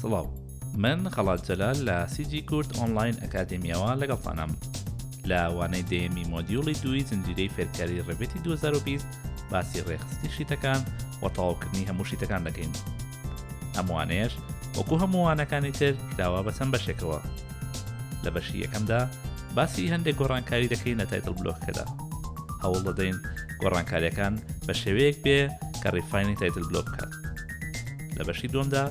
سڵاو من خەڵات جەلال لە سیجی کورد ئۆنلاین ئەکادمیەوە لەگەڵتانم لە وانەی دێمی مۆدیوڵی دووی زنجیرەی فێرکاری ڕێبێتی 2020 باسی ڕێخستی شیتەکان و تەواوکردنی هەموو شیتەکان دەکەین. ئەموانەیەش وەکو هەموو وانەکانی تر کراوە بە چەند بەشێکەوە. لە بەشی یەکەمدا باسی هەندێک گۆڕانکاری دەکەین لە تایتڵ بلۆکەکەدا. هەوڵ دەدەین گۆڕانکاریەکان بە شێوەیەک بێ کە ڕیفاینی تایتڵ بلۆک بکات. لە بەشی دووەمدا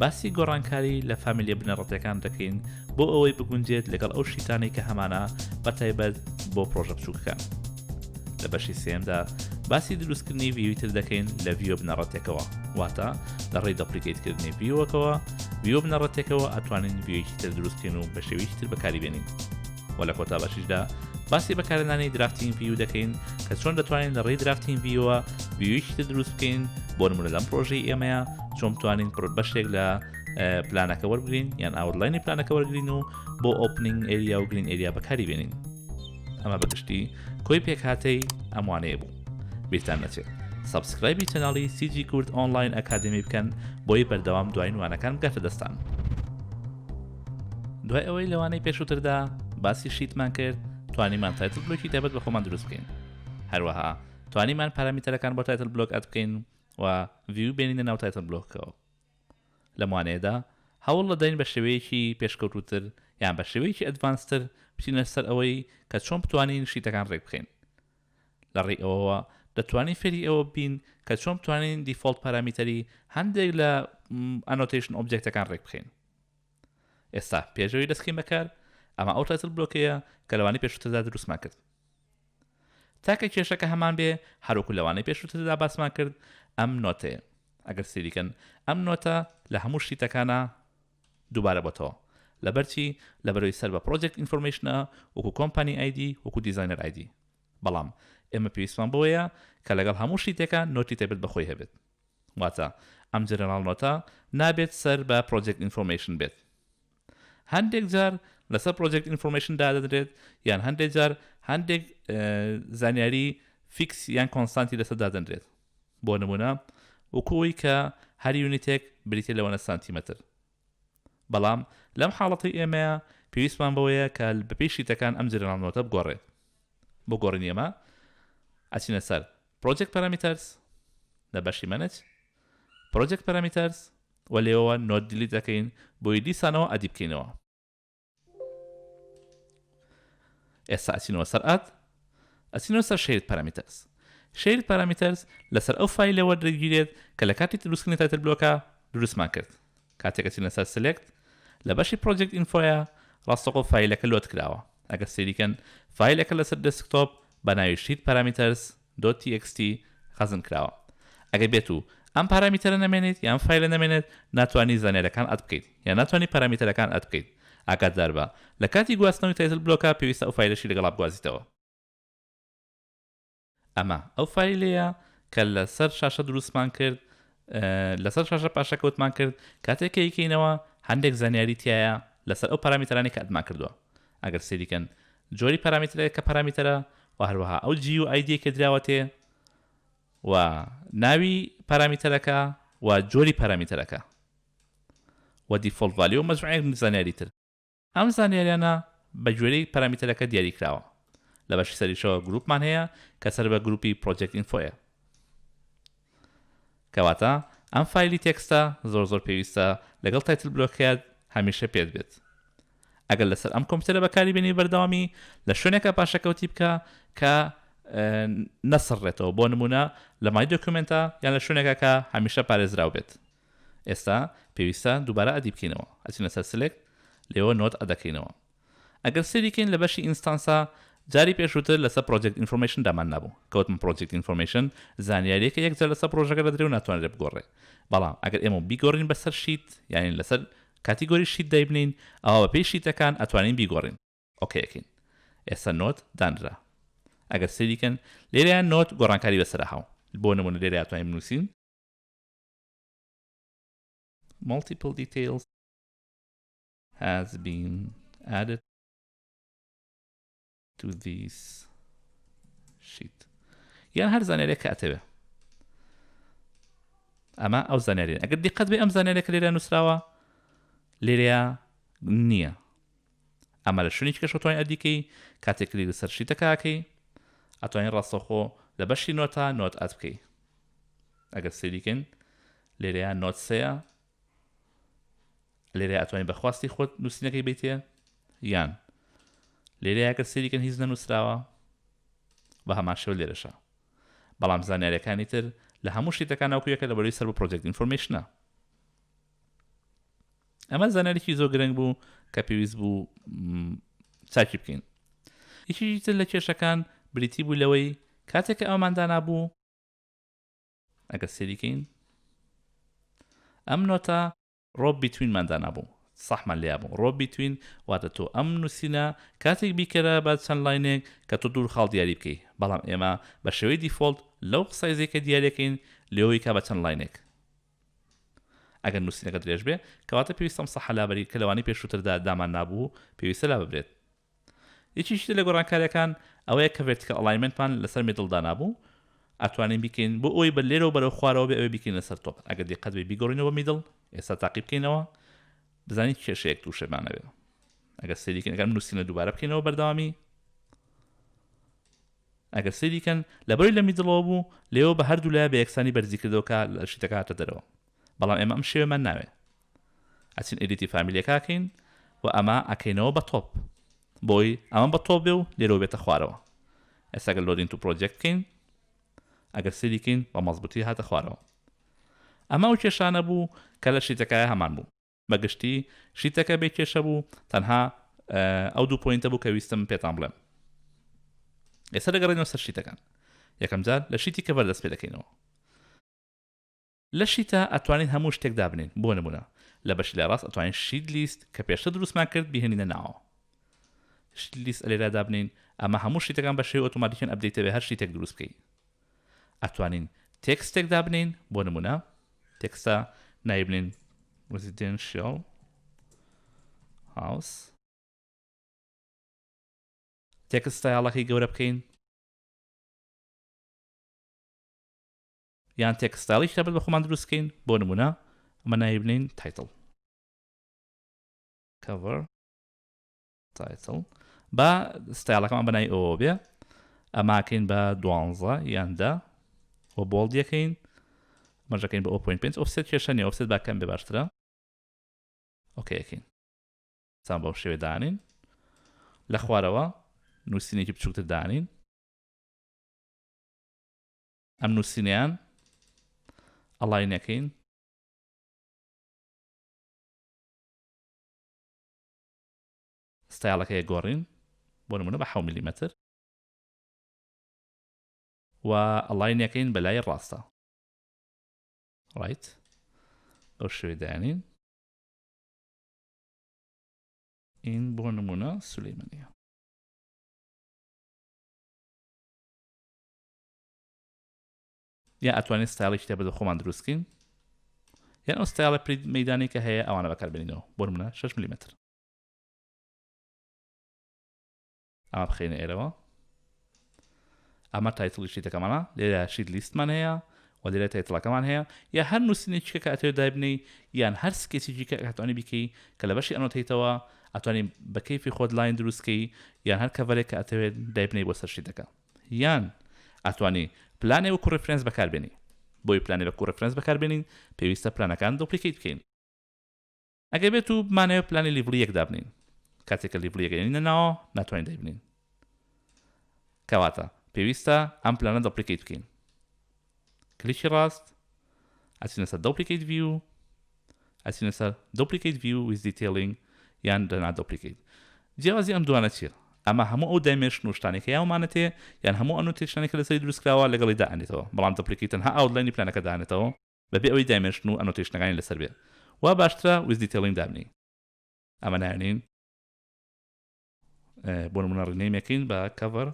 باسی گۆڕانکاری لە فامیلیە بنەڕەتەکان دەکەین بۆ ئەوەی بگونجێت لەگەڵ ئەو شیتانەی کە هەمانە بەتایبەت بۆ پرۆژە بچووکەکان. لە بەشی سێمدا باسی دروستکردنی ڤیوی تر دەکەین لە ڤیۆ بنەڕەتێکەوە، واتە لە ڕێی دەپلیکیتکردنی ڤیۆکەوە ڤیۆ بنەڕەتێکەوە ئەتوانین ڤیۆیەکی تر دروستکەین و بە شێوەیەکی تر بەکاری بێنین. و لە کۆتا بەشیشدا باسی بەکارهێنانی درافتین ڤیو دەکەین کە چۆن دەتوانین لە ڕێی درافتین ڤیۆوە ڤیۆیەکی تر دروست بکەین بۆ نمونە لەم پرۆژەی ئێمەیە چۆن بتوانین بەشێک لە پلانەکە وەرگرین یان ئاوتلاینی پلانەکە وەرگرین و بۆ ئۆپنینگ ئێریا و گرین ئێریا بەکاری بێنین. ئەمە بەگشتی کۆی پێکهاتەی ئەموانەیە بوو. بیرتان نەچێت سابسکرایبی چەناڵی سیجی کورد ئۆنلاین ئەکادمی بکەن بۆی بەردەوام دوای وانەکان بگاتە دەستان. دوای ئەوەی لەوانەی پێشووتردا باسی شیتمان کرد، توانیمان تایتڵ بلۆکی تایبەت بە خۆمان دروست بکەین. هەروەها توانیمان پارامترەکان بۆ تایتڵ بلۆک ئەد بکەین و ڤیو بێنینە ناو تایتڵ بلۆکەوە. لە موانەیەدا هەوڵ دەدەین بە شێوەیەکی پێشکەوتوتر یان بە شێوەیەکی ئەدڤانستر بچینە سەر ئەوەی کە چۆن بتوانین شیتەکان ڕێک بخەین. لە ڕێی ئەوەوە دەتوانین فێری ئەوە بین کە چۆن بتوانین دیفۆڵت پارامتری هەندێک لە ئەنۆتیشن ئۆبجێکتەکان ڕێک بخەین. ئێستا پێشەوەی دەستکەین بەکار ئەمە ئەو تایتڵ بلۆکەیە کە لەوانەی پێشووتردا دروستمان کرد. تاکە کێشەکە هەمان بێ هەروەکو لەوانەی پێشووتردا باسمان کرد ئەم نۆتەیە. ئەگەر سێریکەن ئەم نۆتە لە هەموو شیتەکانە دووبارە بۆتەوە لەبەرچی لەبەرەوەی سەر بە پرۆجێکت ئینفۆرمێشنە وەکو کۆمپانی ئایدی وەکو دیزاینەر ئایدی. بەڵام ئێمە پێویستمان بۆیە کە لەگەڵ هەموو شیتێکە نۆتی تێبێت بەخۆی هەبێت. واتە ئەم جەنەرال نۆتە نابێت سەر بە پرۆجێکت ئینفۆرمێشن بێت. هەندێک جار لەسەر پرۆجێکت ئینفۆرمێشن دادەدرێت یان هەندێک جار هەندێک زانیاری فیکس یان کۆنستانتی لەسەر دادەنرێت. بۆ نمونە وەکوەوەی کە هەر یونیتێک بریتێ لەوەنە سانتیمەتر. بەڵام لەم حاڵەتی ئێمەیە پێویستمان بەوەیە کە بەپێی شیتەکان ئەم جەنەرال نۆتە بگۆڕێت. بۆ گۆڕینی ئەمە ئەچینە سەر پرۆجێکت پارامترز لە بەشی مەنێج پرۆجێکت پارامترز و لێەوە نۆت دیلیت دەکەین بۆی دیسانەوە ئەدی بکەینەوە. ئێستا ئەچینەوە سەر ئەچینەوە سەر شێرد پارامترز. شێرد پارامترز لەسەر ئەو فایلەوە دەگیرێت کە لە کاتی دروستکردنی تایتڵ بلۆکە دروستمان کرد. کاتێک ئەچینە سەر سلێکت لە بەشی پرۆجێکت ئینفۆیە ڕاستەوخۆ فایلەکە لۆت کراوە. ئەگەر سێریکەن فایلەکە لەسەر دەسکتۆپ بە ناوی شیت پارامترز.txt خەزم کراوە. ئەگەر بێت و ئەم پارامترە نەمێنێت یان فایلە نەمێنێت ناتوانانی زانیارەکان ئەد بکەیت یان ناتوانانی پارامترەکان ئەد بکەیت. ئاگادار بە لە کاتی گواستنەوەی تایتڵ بلۆکە پێویستە ئەو فایلەشی لەگەڵا بگوازیتەوە. ئەمە ئەو فایلەیە کە لەسەر شاشە دروستمان کرد لەسەر شاشە پاشەکەوتمان کرد کاتێک یەکەینەوە هەندێک زانیاری تایە لەسەر ئەو پارامترانی کە ئەدمان کردووە. ئەگەر سێریکەن جۆری پارامترەیە کە پارامترە و هەروەها ئەو جی و ئایدی کە دراوە تێ و ناوی پارامترەکە و جۆری پارامترەکە و دیفۆڵت ڤالیۆ و مەجموعەیەک زانیاری تر. ئەم زانیاریانە بە گوێرەی پارامترەکە دیاری کراوە. لە بەشی سەریشەوە گروپمان هەیە کە سەر بە گروپی پرۆجێکت ئینفۆیە. کەواتە ئەم فایلی تێکستە زۆر پێویستە لەگەڵ تایتڵ بلۆکەیە هەمیشە پێت بێت. ئەگەر لەسەر ئەم کۆمپیوتەرە بەکاری بێنی بەردەوامی لە شوێنێکە پاشەکەوتی بکە کە نەسڕێتەوە. بۆ نمونە لە مای دۆکومنتە یان لە شوێنێکە کە هەمیشە پارێزراو بێت. ئێستا پێویستە دووبارە ئەدی بکەینەوە. ئەچینە سەر سلێکت لێەوە نۆت ئەدەکەینەوە. ئەگەر سێریکەین لە بەشی ئینستانسە جاری پێشووتر لەسەر پرۆجێکت ئینفۆرمێشن دامان نەبوو. کەوتم پرۆجێکت ئینفۆرمێشن زانیاریەکە یەکجار لەسەر پرۆژەکە دەدرێت و ناتوانرێت بگۆڕێ. بەڵام ئەگەر ئێمە بیگۆڕین بەسەر شیت یعنی لەسەر کاتیگۆری شیت دایبنین ئەوە بەپێی شیتەکان ئەتوانین بیگۆڕین. ئۆکەیەکەین. ئێستا نۆت دانرا. ئەگەر سێریکەن لێرەیان نۆت گۆڕانکاری بەسەرا هاو. بۆ نمونە لێرە ئەتوانین بنووسین multiple details has been added to this sheet. یان هەر زانیارێک کە ئەتەوێ. ئەمە ئەو زانیاریە. ئەگەر دیقەت بێ ئەم زانیارێکە لێرە نووسراوە لێرەیە نییە ئەمە لە شوێنی کەش ئەتوانین ئەدیکەی کاتێک کلیک لەسەر شیتەکەکەی ئەتوانین ڕاستەوخۆ لە بەشی نۆتە نۆت ئەد بکەی ئەگەر سێریکن لێرەیە نۆت سەیە لێرە ئەتوانین بەخواستی خۆت نووسینەکەی بیتێ یان لێرەیە ئەگەر سێریکن هیچ نەنووسراوە بە هەمان شێوە لێرەشە بەڵام زانیاریەکانی تر لە هەموو شتەکان ناوکویەکە لە بەروی سەر بۆ پرۆجێکت ئینفۆرمێشنە ئەمە زانیارێکی زۆر گرنگ بوو کە پێویست بوو چاکی بکەین یەکێکی تر لە کێشەکان بریتی بوو لەوەی کاتێک کە ئەوماندا نابوو ئەگەر سێریکەین ئەم نۆتە ڕۆب بیتوینماندا نابوو سەحمان لێیا بوو ڕۆب بیتوین واتە تۆ ئەم نووسینە کاتێک بیکەرە بە چەند لاینێک کە تۆ دوور خاڵ دیاری بکەی بەڵام ئێمە بە شێوەی دیفۆلت لەو سایزێکە دیارەکەین لێەوەی کا بە چەند لاینێک ئەگەر نووسینەکە درێژ بێ کەواتە پێویستم سەح لابەری کە لەوانی پێشووتردا دامان نابوو پێویستە لا ببرێت یەکیشتر لە گۆڕانکاریەکان ئەوەیە کە ڤێرتیکەل ئەڵاینمنتمان لەسەر میدڵدا نابوو ئەتوانین بیکەین بۆ ئەوی بە لێرەوە بەرەو خوارەوە بێ ئەوێ بیکەین لەسەر تۆپ ئەگەر دیقەت بێ بیگۆڕینەوە میدڵ ئێستا تاقی بکەینەوە بزانین کێشەیەک تووشێمانەوێ ئەگەر سێریکەن ئەگەر نووسینە دووبارە بکەینەوە بەردەوامی ئەگەر سێریکەن لەبەری لە میدڵەوە بوو لێەوە بە هەردوو لای بە یەکسانی بەرزی کردەوە لە شتەکە هاتە دەرەوە بەڵام ئێمە ئەم شێوەمان ناوێ ئەچین ئێدیتی فامیلیەکەکەین و ئەمە ئەکەینەوە بە تۆپ بۆی ئەمە بە تۆپ بێ و لێرەوە بێتە خوارەوە ئێستا ئەگەر لۆدین تو پرۆجێکت بکەین ئەگەر سێریکەین بە مەزبوطی هاتە خوارەوە ئەمە و کێشانە بوو کە لە شیتەکەیە هەمان بوو بەگشتی شیتەکە بێ کێشە بوو تەنها ئەو دوو پۆینتە بوو کە ویستم پێتان بڵێم ئێستا دەگەڕێنەوە سەر شیتەکان یەکەم جار لە شیتی کە بەردەست پێ دەکەینەوە لە شیتە ئەتوانین هەموو شتێک دابنین بۆ نمونە لە بەشی لە ڕاست ئەتوانین شیت لیست کە پێشتر دروستمان کرد بیهێنینە ناوە شیت لیست لێرە دابنین ئەمە هەموو شتەکان بە شێوەی ئۆتۆماتیکیان ئەپدەیتە بێ هەر شتێک دروست بکەی ئەتوانین تێکستێک دابنین بۆ نمونە تێکستە نایبنین residential house تێکست ستایڵەکەی گەورە بکەین یان تێکستایڵی شتێبێت بە خۆمان دروستکەین بۆ نمونە ئەمە نایبنین تایتڵ cover title با ستایڵەکەمان بەنای ئەوە بێ ئەماکەین بە 12 یان 10 و بۆڵدیەکەین مەرجەکەین بە 0.5 ئۆفسێت کێشە نیە ئۆفسێت باکەم بێ باشترە ئۆکەیەکەین چان بەو شێوێ دانین لە خوارەوە نووسینێکی بچووکتر دانین ئەم نووسینیان ئەڵاینەکەین ستایڵەکەی گۆڕین بۆ نمونە بە 7 میلیمەتر و ئەڵاینەکەین بە لای ڕاستە ڕایت بەو شێوێ دانین این بۆ نمونە سولەیمانیە یا ئەتوانین ستایڵی شتێبێت بە خۆمان دروستکەین یان ئەو ستایڵە مەیدانی کە هەیە ئەوانە بەکاربێنینەوە بۆ نمونە 6 میلیمەتر ئەمە بخەینە ئێرەوە ئەمە تایتڵی شیتەکەمانە لێرە شیت لیستمان هەیە و لێرە تایتڵەکەمان هەیە یا هەر نووسینێکی کە ئەتوێت دابنەی یان هەر سکێچێکی کە ئەتوانی بیکەی کە لە بەشی ئەنۆتەیتەوە ئەتوانین بە کەیفی خۆت لاین دروستکەی یان هەر کەڤەرێک کە ئەتەوێت دایبنەی بۆ سەر شیتەکە یان ئەتوانی پلانێ وەکو ڕێفرەنس بەکاربێنی بۆی پلانێ وەکو ڕێفرەنس بەکاربێنین پێویستە پلانەکان دوپلیکیت بکەین ئەگەر بێت و بمانەوێت پلانی لیڤڵی یەک دابنین کاتێککە لیڤڵی یەکێنینە ناوە ناتوانین دایبنین کەواتە پێویستە ئەم پلانە دوپلیکیت بکەین کلیکی ڕاست ئەچینە سەر دوپلیکیت ڤیو ئەچینە سەر دوپلیکیت ڤیو ویز دیتیلینگ یان دەنا دوپلیکیت جیاوازی ئەم دوانە چییە ئەمە هەموو ئەو دایمێنشن و شتانێکە یاومانەتێ یان هەموو ئەنۆتیشنێکە لەسەری دروستکراوە لەگەڵی دائێنێتەوە بەڵام دوپلیکیت تەنها ئاوتلاینی پلانەکە دانێتەوە بەبێ ئەوەی دایمێنشن و ئەنۆتیشنەکانی لەسەر بێ وا باشترە ویز دیتیلینگ دابنی ئەمە نایێنین بۆ نمونە ڕێنەیمەکەین بە کەڤەر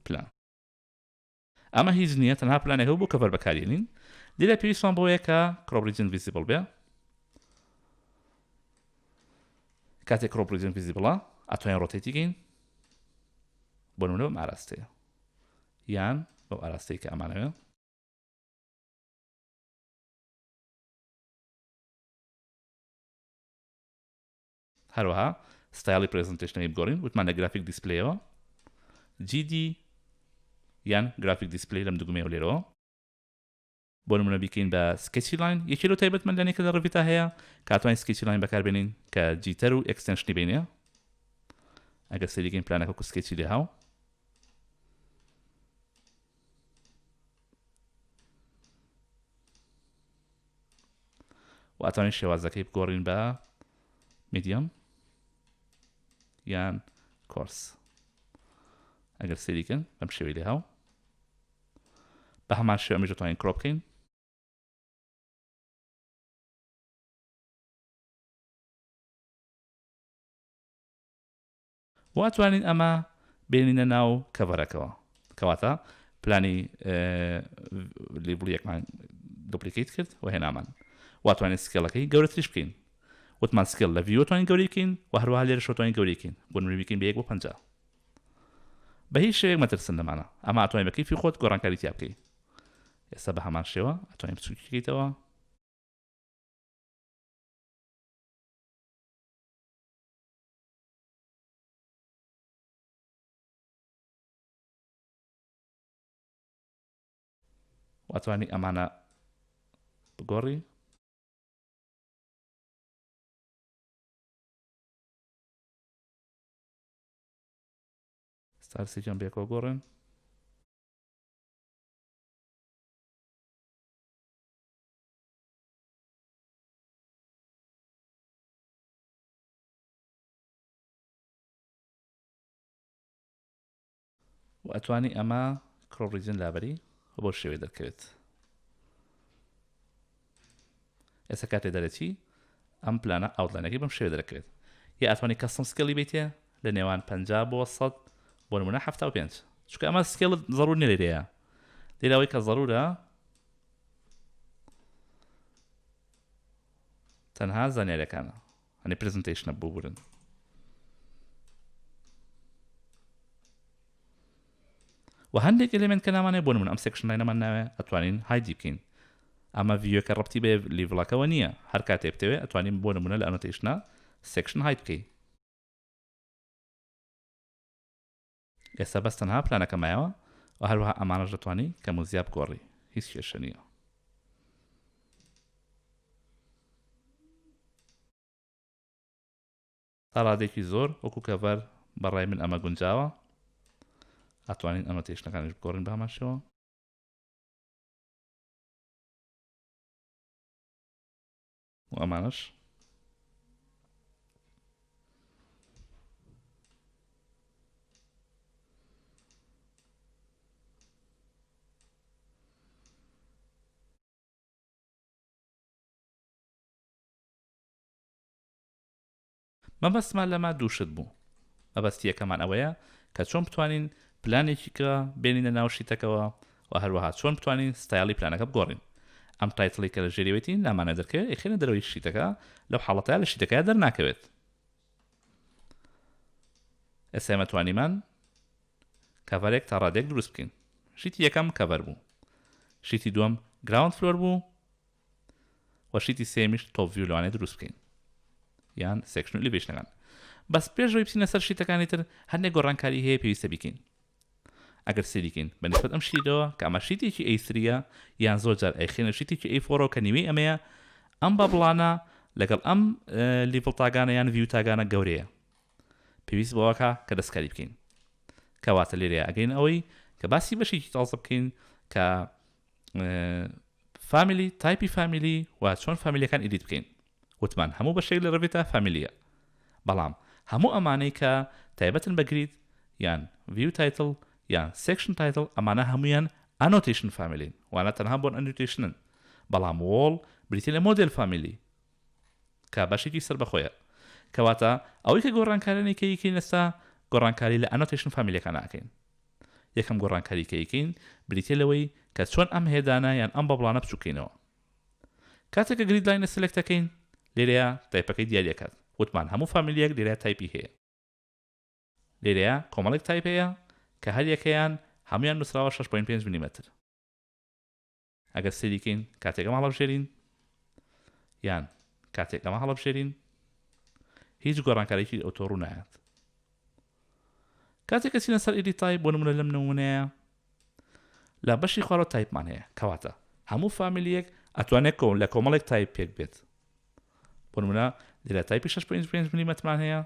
پلان ئەمە هیچ نییە تەنها پلانێکە بۆ کەڤەر بەکارێنین لێرە پێویستمان بۆیە کە crop region visible بێ کاتێک crop region visible ئەتوانین ڕۆتێتیگەین بۆ نمونە بەم ئاراستەیە یان بەو ئاراستەی کە ئەمانەوێ هەروەها ستایلی پرزنتیشنەکەی بگۆڕین وتمان لە گرافیک دیسپلەیەوە GD یان گرافیک دیسپلی لەم دوگمەیە لێرەوە بۆ نمونە بیکەین بە سکەچی لاین یەکی لە تایبەتمەندانێکە لە ڕڤیتا هەیە کاتوانین سکەچی لاین بەکاربێنین کە جیتەر و ئەکستەنشنی بینێ ئەگەر سەریگەین پلانەکە و سکەچی لێ هاو و ئەتوانین شێوازەکەی بگۆڕین بە میدیەم یان کۆرس ئەگەر سەریکەن بەم شێوەی لێ هاو بە هەمان شێوە ئەمیش دەتوانین کڕۆپ بکەین و ئەتوانین ئەمە بێنینە ناو کەڤەرەکەوە کەواتە پلانی لیبڵ یەکمان دوپلیکیت کرد و هێنامان واتوانین سکێڵەکەی گەورەتریش بکەین وتمان سکێڵ لە ڤیۆ توانین گەورەی بکەین و هەروەها لێرە شۆتوانین گەورەی بکەین بۆ نمونە بیکەین بە 1:50 بە هیچ شێوەیەک مەترسن لەمانە ئەمە ئەتوانین بە کەیفی خۆت گۆڕانکاری تیا بکەی ئێستا بە هەمان شێوە ئەتوانین بچووکی بکەیتەوە واتوانین ئەمانە بگۆڕی ستارسێکیان بێکەوە گۆڕن و ئەتوانی ئەمە کڕۆپ ریجن لابەری بۆ شێوەی دەرکەوێت ئێستا کاتێ دەرەچی ئەم پلانە ئاوتلاینەکەی بەم شێوە دەرەکەوێت یا ئەتوانی کەستم سکێڵی بیتێ لە نێوان 50 بۆ 100 بۆ نمونە 75 چونکە ئەمە سکێڵت ضرور نیە لێرەیە لێرەوەی کە ضرورە تەنها زانیاریەکانە هەنێ پرزنتیشنە ببورن و هەندێک ئێلێمنت کە نامانێ بۆ نمونە ئەم سێکشن لاینەمان ناوێ ئەتوانین هایدی بکەین ئەمە ڤیۆکە ڕەبتی بێ لیڤڵەکەوە نییە هەر کاتێ بتەوێ ئەتوانین بۆ نمونە لە ئەنۆتیشنە سێکشن هاید بکەین ئێستا بەس تەنها پلانەکە مایەوە و هەروەها ئەمانەش دەتوانی کەم و زیاد بگۆڕی هیچ کێشە نییە تا ڕادێکی زۆر وەکو کەڤەر بەڕای من ئەمە گونجاوە ئەتوانین ئەنۆتیشنەکانیش بگۆڕین بە هەمان شێوە و ئەمانش مەبەستمان لەمە دووشت بوو مەبەستی یەکەمان ئەوەیە کە چۆن بتوانین پلانێکی کە بێنینە ناو شیتەکەوە و هەروەها چۆن بتوانین ستایلی پلانەکە بگۆڕین ئەم تایتڵی کە لە ژێریوێتی نامانە دەرکەوێت ئەخێنە دەرەوەی شیتەکە لەو حاڵەتەیە لە شیتەکەیە دەرناکەوێت ئێستا ئێمە توانیمان کەڤەرێک تا ڕادێک دروست بکەین شیتی یەکەم کەڤەر بوو شیتی دووەم گراوند فلۆر بوو و شیتی سێمیش تۆپ ڤیو لەوانەیە دروست بکەین یان سێکشن ئەلیڤیشنەکان بەس پێشەوەی بچینە سەر شیتەکانی تر هەندێک گۆڕانکاری هەیە پێویستە بیکەین ئەگەر سەریکەین بەنسبەت ئەم شیتەوە کە ئەمە شیتێکی ئەی3ە یان زۆر جار ئەیخێنە شیتێکی ئەی4 کە نیوەی ئەمەیە ئەم بەبڵانە لەگەڵ ئەم لیڤڵ تاگانە یان ڤیو تاگانە گەورەیە پێویست بەوەکە کە دەستکاری بکەین کەواتە لێرەیە ئەگەین ئەوەی کە باسی بەشێکی تازە بکەین کە فامیلی تایپی فامیلی و چۆن فامیلیەکان ئیدیت بکەین وتمان هەموو بەشێک لە ڕەڤیتا فامیلیە بەڵام هەموو ئەمانەی کە تایبەتن بە گریت یان ڤیو تایتڵ یان سێکشن تایتڵ ئەمانە هەمویان ئەنۆتیشن فامیلین وانە تەنها بۆن ئەنۆتیشنن بەڵام وۆڵ بریتە لە مۆدێل فامیلی کە بەشێکی سەر بەخۆیە کەواتە ئەوەی کە گۆڕانکارانێک کە یەکەین ئێستا گۆڕانکاری لە ئەنۆتیشن فامیلیەکان ناکەین یەکەم گۆڕانکاری کە یەکەین بریتە لەوەی کە چۆن ئەم هێدانە یان ئەم بەبڵانە بچووکەینەوە کاتێک کە گریدلاینە سلێکتەکەین لێرەیە تایپەکەی دیاریەکات وتمان هەموو فامیلیەک لێرەیە تایپی هەیە لێرەیە کۆمەڵێک تایپ هەیە کە هەر یەکەیان هەمویان نووسراوە 6.5 میلیمەتر ئەگەر سەریکەین کاتێک ئەمە هەڵەبژێرین یان کاتێک ئەمە هەڵەبژێرین هیچ گۆڕانکاریی ئۆتۆ ڕوو نایەت. کاتێک کە چینە سەر ئیدیت تایپ بۆ نمونە لەم نمونەیە لە بەشی خوارەوە تایپمان هەیە کەواتە هەموو فامیلیەک ئەتوانێت لە کۆمەڵێک تایپ پێک بێت. بۆ نمونە لێرە تایپی 6.5 میلیمەترمان هەیە،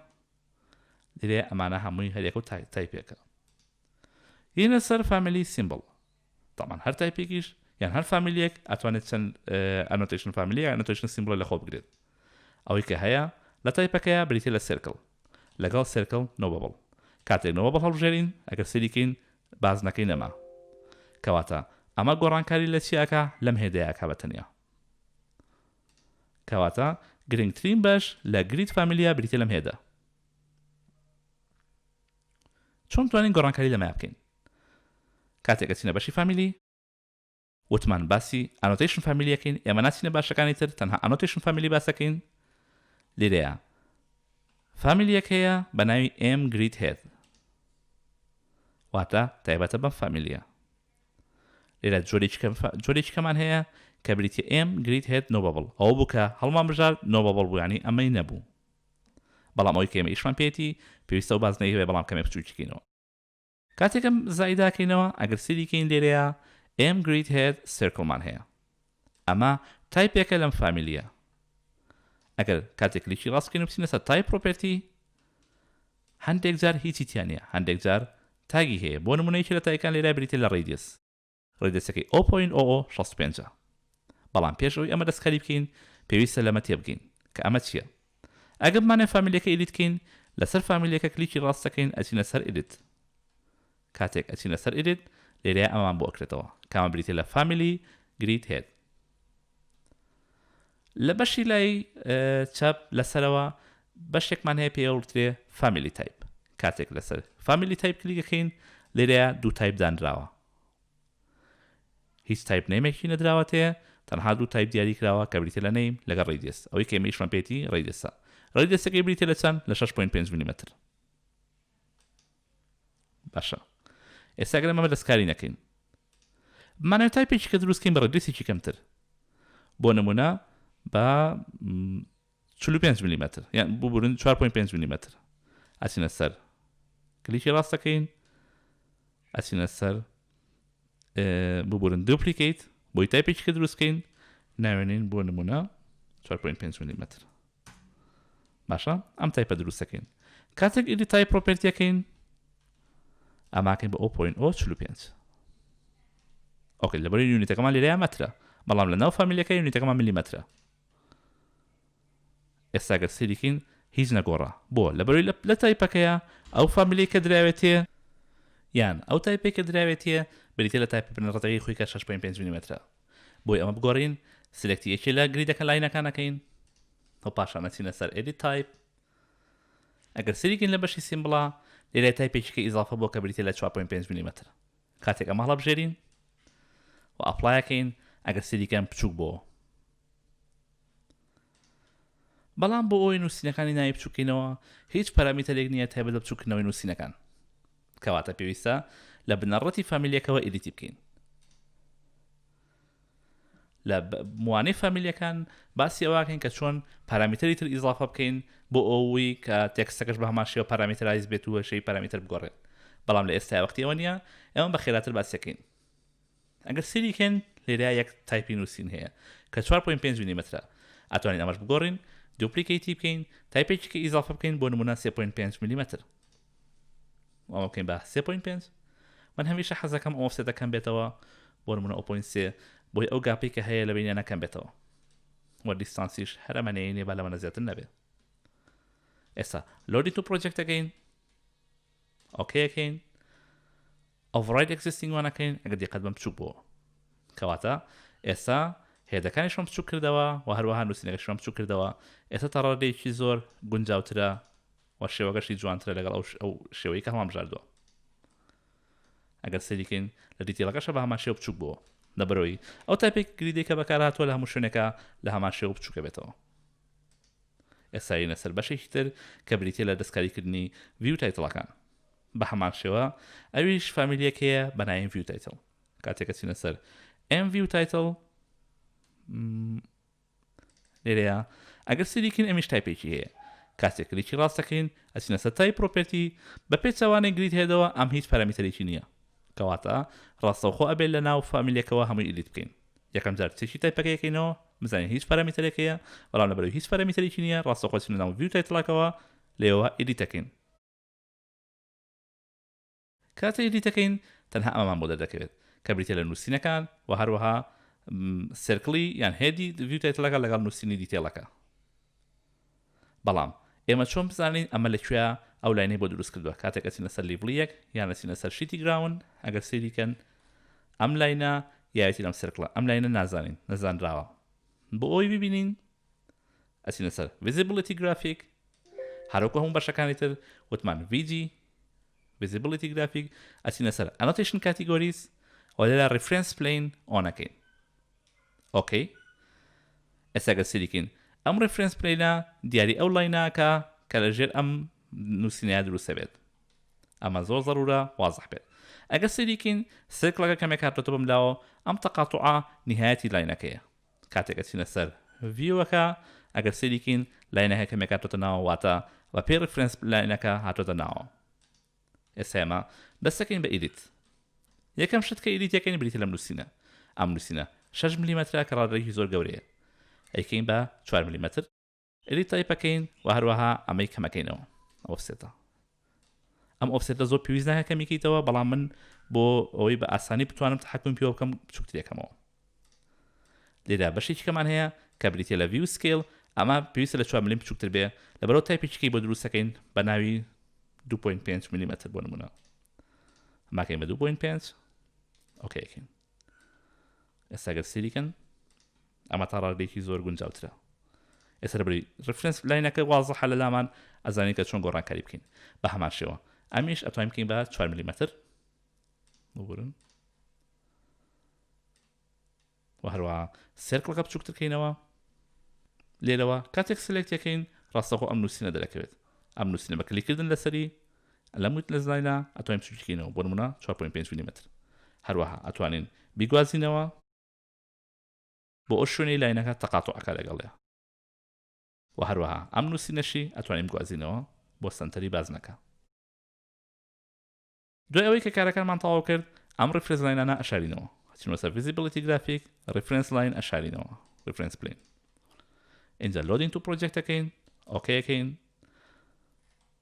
لێرە ئەمانە هەمووی هەرێک و تایپێکە. یینە سەر فامیلی سیمبل. طبعا هەر تایپێکیش یان هەر فامیلیەک ئەتوانێت چەند ئەنۆتیشن فامیلی یا ئەنۆتیشن سیمبڵ لە خۆ بگرێت. ئەوەی کە هەیە لە تایپەکەیە بریتێ لە سێرکڵ لەگەڵ سێرکڵ نۆبەبڵ. کاتێک نۆبەبڵ هەڵبژێرین ئەگەر سەریکەین باز نەکەی نەما. کەواتە ئەمە گۆڕانکاری لە چیاکە لەم هێدەیەکە بەتەنیا. کەواتە گرنگترین بەش لە گریت فامیلیا بریتێ لەم هێدە. چۆن توانین گۆڕانکاری لەمە بکەین؟ کاتێکە چینە بەشی فامیلی وتمان باسی ئانۆتیشن فامیلیەکەین، ئێمە ناچینە باشەکانی تر تەنها ئانۆتیشن فامیلی باسەکەین. لێرەیە فامیلیەک هەیە بە ناوی M Grid Head واتە تایبەتە بەم فامیلیە. لێرە جۆرێکی کەمان هەیە کە بریتە M Grid Head نۆبەبڵ. ئەوە بوو کە هەڵمان بژار نۆبەبڵ بوو، ینی ئەمەی نەبوو. بەڵام ئەوەی کە ئێمە ئیشمان پێێتی پێویستە و باز نەیهوێ بەڵام کەمێک بچووکینەوە. کاتێکم زایداکەینەوە ئەگەر سریکەین لێرەیە M Grid Head سێرکڵمان هەیە. ئەمە تایپێکە لەم فامیلیە. ئەگەر کاتێک کلیکی ڕاستکەین و بچینە سەر تایپ پرۆپەرتی هەندێک جار هیچی تیان نییە، هەندێک جار تاگی هەیە. بۆ نمونەیەکی لە تایەکان لێرە بریتێ لە ڕێدیەسەکەی 0.0065. بەڵام پێش ئەوی ئەمە دەستکاری بکەین پێویستە لەمە تێبگەین کە ئەمە چییە. ئەگەر بمانێ فامیلیەکە ئیدیت بکەین لەسەر فامیلیەکە کلیکی ڕاستەکەین ئەچینە سەر ئیدیت. کاتێک ئەچینە سەر ئیدیت لێرەیە ئەمان بۆ ئەکرێتەوە کامە بریتێ لە فامیلی گرید هێد. لە بەشی لای چاپ لەسەرەوە بەشێکمان هەیە پێوترێ فامیلی تایپ. کاتێک لەسەر فامیلی تایپ کلیکەکەین لێرەیە دوو تایپ دانراوە. هیچ تایپ نەیمێکی نەدراوەتەیە، تەنها دوو تایپ دیاری کراوە کە بریتێ لە نەیم لەگەڵ ڕێدیەس. ئەوەی کە ئێمە ئیشمان پێێتی ڕێدیەسە. ڕێدیەسەکەی بریتێ لە چەند؟ لە 6.5 میلیمەتر. باشە. ئێستا گەرم ئەمە دەستکاری نەکەین. بمانەوێت تایپێکی کە دروستکەین بە ڕێدیەسێکی کەمتر. بۆ نمونە بە 45 میلیمەتر یان ببورن 4.5 میلیمەتر. ئەچینە سەر کلیکی ڕاستەکەین ئەچینە سەر ببورن دوپلیکیت بۆی تایپێکی کە دروستکەین ناوێنین بۆ نمونە 4.5 میلیمەتر. باشە ئەم تایپە دروستەکەین. کاتێک ئیدیت تایپ پرۆپەرتیەکەین ئەماکەین بە 0.045. ئۆکێ لەبەرەوەی یونیتەکەمان لێرەیە مەترە، بەڵام لە ناو فامیلیەکە یونیتەکەمان میلیمەترە. ئێستا گەر سەریکەین هیچ نەگۆڕە. بۆ لەبەرەوەی لە تایپەکەیە ئەو فامیلی کە دراوێتێ یان ئەو تایپێک کە دراوێتێ بریتێ لە تایپ بنەڕەتەکەی خۆی کە 6.5 میلیمەترە. بۆی ئەمە بگۆڕین سلێکتیەکی لە گریدەکە لاینەکانەکەین و پاشان ئەچینە سەر ئێدیت تایپ. ئەگەر سەریکەین لە بەشی سیمبڵە لێرە تایپێکی کە ئیزافە بۆ کە بریتێ لە 4.5 میلیمەتر. کاتێک ئەمە هەڵبژێرین و ئەپلایەکەین ئەگەر سەریکەم بچووک بۆ. بەڵام بۆ ئەوی نووسینەکانی ناوی بچووکەینەوە هیچ پەرامێتەرێک نییە تایبەت بە بچووکردنەوەی نووسینەکان. کەواتە پێویستە لە بنەڕەتی فامیلیەکەوە ئیدیتی بکەین. لە موانەی فامیلیەکان باسی ئەوەکەین کە چۆن پارامێتەری تر ئیزافە بکەین بۆ ئەوەی کە تێکستەکەش بە هەمان شێوە پارامێتەرایز بێت و شەی پارامێتەر بگۆڕێت. بەڵام لە ئێستا وەختی ئەوە نییە، ئێمە بە خێراتر باسیەکەین. ئەگەر سەریکەین لێرە یەک تایپی نووسین هەیە کە 4.5 میلیمەترە. ئەتوانین ئەمەش بگۆڕین دوپلیکیتی بکەین تایپێکی کە ئیزافە بکەین بۆ نمونە 3.5 میلیمەتر. ئەمە بکەین بە 3.5. من هەمیشە حەزەکەم ئۆفسێتەکەم بێتەوە بۆ نمونە 0.3 بۆی ئەو گاپی کە هەیە لە بینیانەکەم بێتەوە. وە دیستانسیش هەرەمەنەیە با لەمەنە زیاتر نەبێت. ئێستا لۆدی تو پرۆجێکتەکەین ئۆکەیەکەین ئۆڤڕایت ئەکزیستینگ وانەکەین ئەگەر دیقەت بەم بچووک بووە. کەواتە ئێستا هێدەکانیشم بچوو کردەوە و هەروەها نووسینەکەشم بچوو کردەوە. ئێستا تا ڕادەیەکی زۆر گونجاوترە و شێوەگەشی جوانترە لەگەڵ ئەو شێوەی کە هەڵام بژاردووە. ئەگەر سەریکەین لە دیتیڵەکەشە بە هەمان شێوە بچووک بووە لەبەرەوەی ئەو تایپێک گریدەی کە بەکارهاتووە لە هەموو شوێنێکە لە هەمان شێوە بچووکە بێتەوە. ئێستا یینە سەر بەشێکی تر کە بریتێ لە دەستکاریکردنی ڤیو تایتڵەکان. بە هەمان شێوە ئەویش فامیلیەکەیە بە ناوی ڤیو تایتڵ. کاتێکە چینە سەر ئەم ڤیو تایتڵ لێرەیە ئەگەر سەریکەین ئەمیش تایپێکی هەیە کاتێک کلیکی ڕاستەکەین ئەچینە سەر تای پرۆپەرتی بە پێچەوانەی گریت هێدەوە ئەم هیچ پارامترێکی نییە کەواتە ڕاستەوخۆ ئەبێت لە ناو فامیلێکەوە هەمووی ئیدیت بکەین یەکەم جار چێکی تایپەکەیەکەینەوە بزانین هیچ پارامترێکەیە بەڵام لەبەرەوەی هیچ پارامترێکی نییە ڕاستەوخۆ چینە ناو ڤیو تایتڵەکەوە لێەوە ئیدیتەکەین کاتە ئیدیتەکەین تەنها ئەمەمان بۆ دەردەکەوێت کە بریتە لە نووسینەکان و هەروەها سرکڵی یان هێدی ڤیو تایتڵەکە لەگەڵ نووسینی دیتێڵەکە بەڵام ئێمە چۆن بزانین ئەمە لەکوێ ئەو لاینەی بۆ دروست کردووە کاتێک ئەچینە سەر لیڤڵیەک یان ئەچینە سەر شیتی گراون ئەگەر سێریکەن ئەم لاینە یاەتی لەم سرکڵە ئەم لاینە نازانین نەزانراوە بۆ ئەوی ببینین ئەچینە سەر visibility graphic هەروەکو هەموو بەشەکانی تر وتمان VG visibility graphic ئەچینە سەر annotation categories و لێرە reference plane ئۆنەکەین ئۆکەی ئێستا ئەگەر سێریکەین ئەم ڕفرنس پلەیە دیاری ئەو لایناکە کە لەژێر ئەم نووسینەیە دروستە بێت ئەمە زۆر ضرورە وازح بێت ئەگەر سێریکەین سرکڵەکە کەمێک هاتۆتە بملاوە ئەم تەقاتوعە نهایەتی لاینەکەیە کاتێک ئەچینە سەر ڤیوەکە ئەگەر سێریکەین لاینەکە کەمێک هاتۆتە ناوە واتە بە پێی ڕفرنس لاینەکە هاتۆتە ناوە ئێستا ئێمە دەستەکەین بە ئیدیت یەکەم شت کە ئیدیت یەکەین بریتە لەم نووسینە ئەم نووسینە 6 میلیمەترە کە ڕادێکی زۆر گەورەیە ئەیکەین بە 4 میلیمەتر ئەری تایپەکەین و هەروەها ئەمەی کەمەکەینەوە ئۆفسێتە ئەم ئۆفسێتە زۆر پێویست ناکە کەمیکەیتەوە بەڵام من بۆ ئەوەی بە ئاسانی بتوانم تحکم پێوە بکەم بچووکترێکەمەوە لێرا بەشێکی کەمان هەیە کە بریتە لە ڤیو سکێل ئەمە پێویستە لە 4 میلیم بچووکتر بێ لەبەرەوە تایپێکیکەی بۆ دروستەکەین بە ناوی 2.5 میلیمەتر بۆ نمونە ئەماکەین بە 2.5 ئۆکەیەکەین ئێستا گەر سێریکەن ئەمە تا ڕادێکی زۆر گونجاوترە ئێستا بری ڕفرنس لاینەکە وازەحە لە لامان ئەزانین کە چۆن گۆڕانکاری بکەین بە هەمان شێوە ئەمیش ئەتوانین بکەین بە 4 میلیمەتر ببورن و هەروەها سێرکڵەکە بچووکترکەینەوە لێرەوە کاتێک سلێکتەکەین ڕاستەخۆ ئەم نووسینە دەرەکەوێت ئەم نووسینە بە کلیکردن لەسەری لەمووت لە زاینا ئەتوانین بچووکەینەوە بۆ نمونە 4.5 میلیمەتر هەروەها ئەتوانین بیگوازینەوە بۆ ئەو شوێنەی لاینەکە تەقاتوعەکە لەگەڵێ و هەروەها ئەم نووسینەشی ئەتوانین بگوازینەوە بۆ سنتەری بازنەکە دوای ئەوەی کە کارەکانمان تەواو کرد ئەم ڕفرنس لاینانە ئەشارینەوە چینەوە سەر visibility graphic reference line ئەشارینەوە reference plane اینجا loading to project ئەکەین ئۆکەیەکەین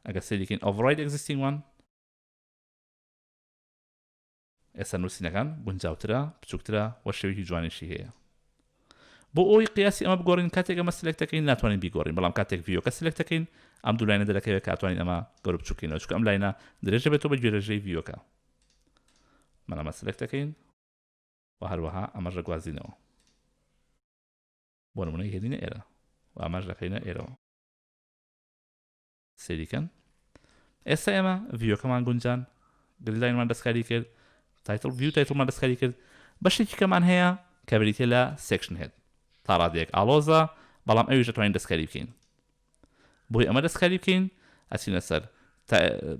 ئەگەر سێریکەین override existing one ئێستا نووسینەکان گونجاوترە بچووکترە و شێوەیەکی جوانیشی هەیە بۆ ئەوی قیاسی ئەمە بگۆڕین کاتێک ئەمە سلێکتەکەین ناتوانین بیگۆڕین بەڵام کاتێک ڤیۆکە سلێکتەکەین ئەم دوو لاینە دەرەکەوێت کە ئەتوانین ئەمە گەورە بچووکەینەوە چونکە ئەم لاینە درێژە بێتەوە بە گوێرەژەی ڤیۆکە من ئەمە سلێکتەکەین و هەروەها ئەمەش دەگوازینەوە بۆ نمونەی هێدینە ئێرە و ئەمەش دەکەینە ئێرەوە سێریکەن ئێستا ئێمە ڤیۆکەمان گونجان گریلاینمان دەستکاری کرد تایتڵ ڤیو تایتڵمان دەستکاری کرد بەشێکی کەمان هەیە کە بریتێ لە سێکشن هێد تا ڕادێک ئالۆزە بەڵام ئەویش دەتوانین دەستکاری بکەین بۆی ئەمە دەستکاری بکەین ئەچینە سەر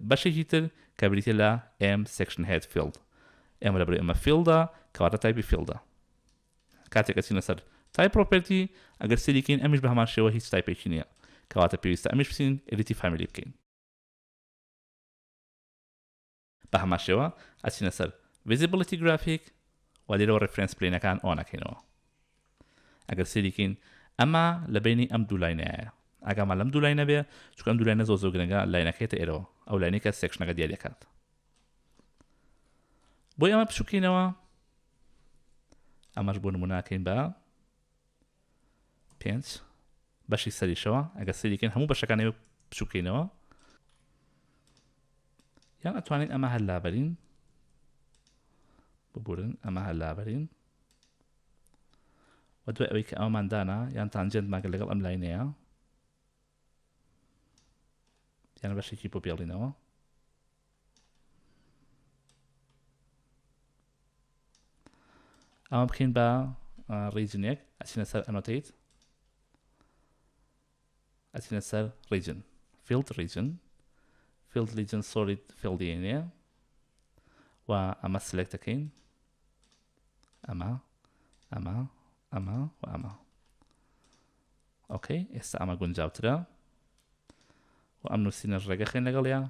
بەشێکی تر کە بریتێ لە M section head field ئێمە لەبەر ئەمە فیلدە کەواتە تایپی فیلدە کاتێک ئەچینە سەر تایپ پرۆپەرتی ئەگەر سێریکەین ئەمیش بە هەمان شێوە هیچ تایپێکی نییە کەواتە پێویستە ئەمیش بچین ئێدیتی فامیلی بکەین بە هەمان شێوە ئەچینە سەر visibility graphic و لێرەوە reference plane-ەکان ئۆنەکەینەوە ئەگەر سێریکەین ئەمە لە بینی ئەم دوو لاینەیە ئەگەمان لەم دوو لاینە بێ چونکە ئەم دوو لاینە زۆر گرنگە لاینەکەیتە ئێرەوە ئەو لاینەی کە سێکشنەکە دیاری دەکات بۆی ئەمە بچووکەینەوە ئەمەش بۆ نموناکەین بە 5 بەشی سەریشەوە ئەگەر سێریکەین هەموو بەشەکانی بچووکەینەوە یان ئەتوانین ئەمە هەر لابەرین ببورن ئەمە هەر لابەرین و دوای ئەوەی کە ئەومان دانا یان تانجێنت ماگە لەگەڵ ئەم لاینەیە یان بەشێکی بۆ پێڵینەوە ئەمە بکەین بە ریجنێک ئەچینە سەر ئەنۆتیت ئەچینە سەر ریجن field region solid field دیێنێ و ئەمە سلێکت دەکەین ئەمە و ئەمە ئۆکەی ئێستا ئەمە گونجاوترە و ئەم نووسینەش ڕێگەخێن لەگەڵیا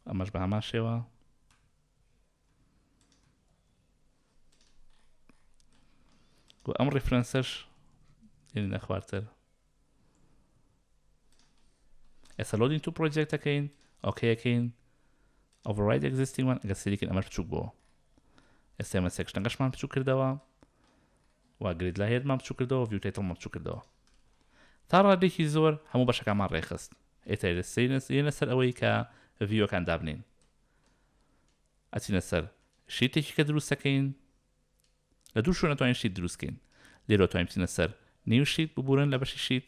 ئەمەش بە هەمان شێوە و ئەم ڕیفرەنسەش هێنینە خوارتر ئێستا لۆدین تو پرۆجێکتەکەین ئۆکەیەکەین override existing one ئەگەر سەریکەین ئەمەش بچووک بۆ ئێستا ئێمە سێکشنەکەشمان بچوو کردەوە و گرید لاهێرمان بچوو کردەوە view titleمان بچوو کردەوە تا ڕادێکی زۆر هەموو بەشەکانمان ڕێخست ئێتە یەنە سەر ئەوەی کە ڤیۆکان دابنین ئەچینە سەر شیتێکی کە دروستەکەین لە دوو شوێنە توانین شیت دروستکەین لێرە توانین بچینە سەر نیو شیت ببورن لە بەشی شیت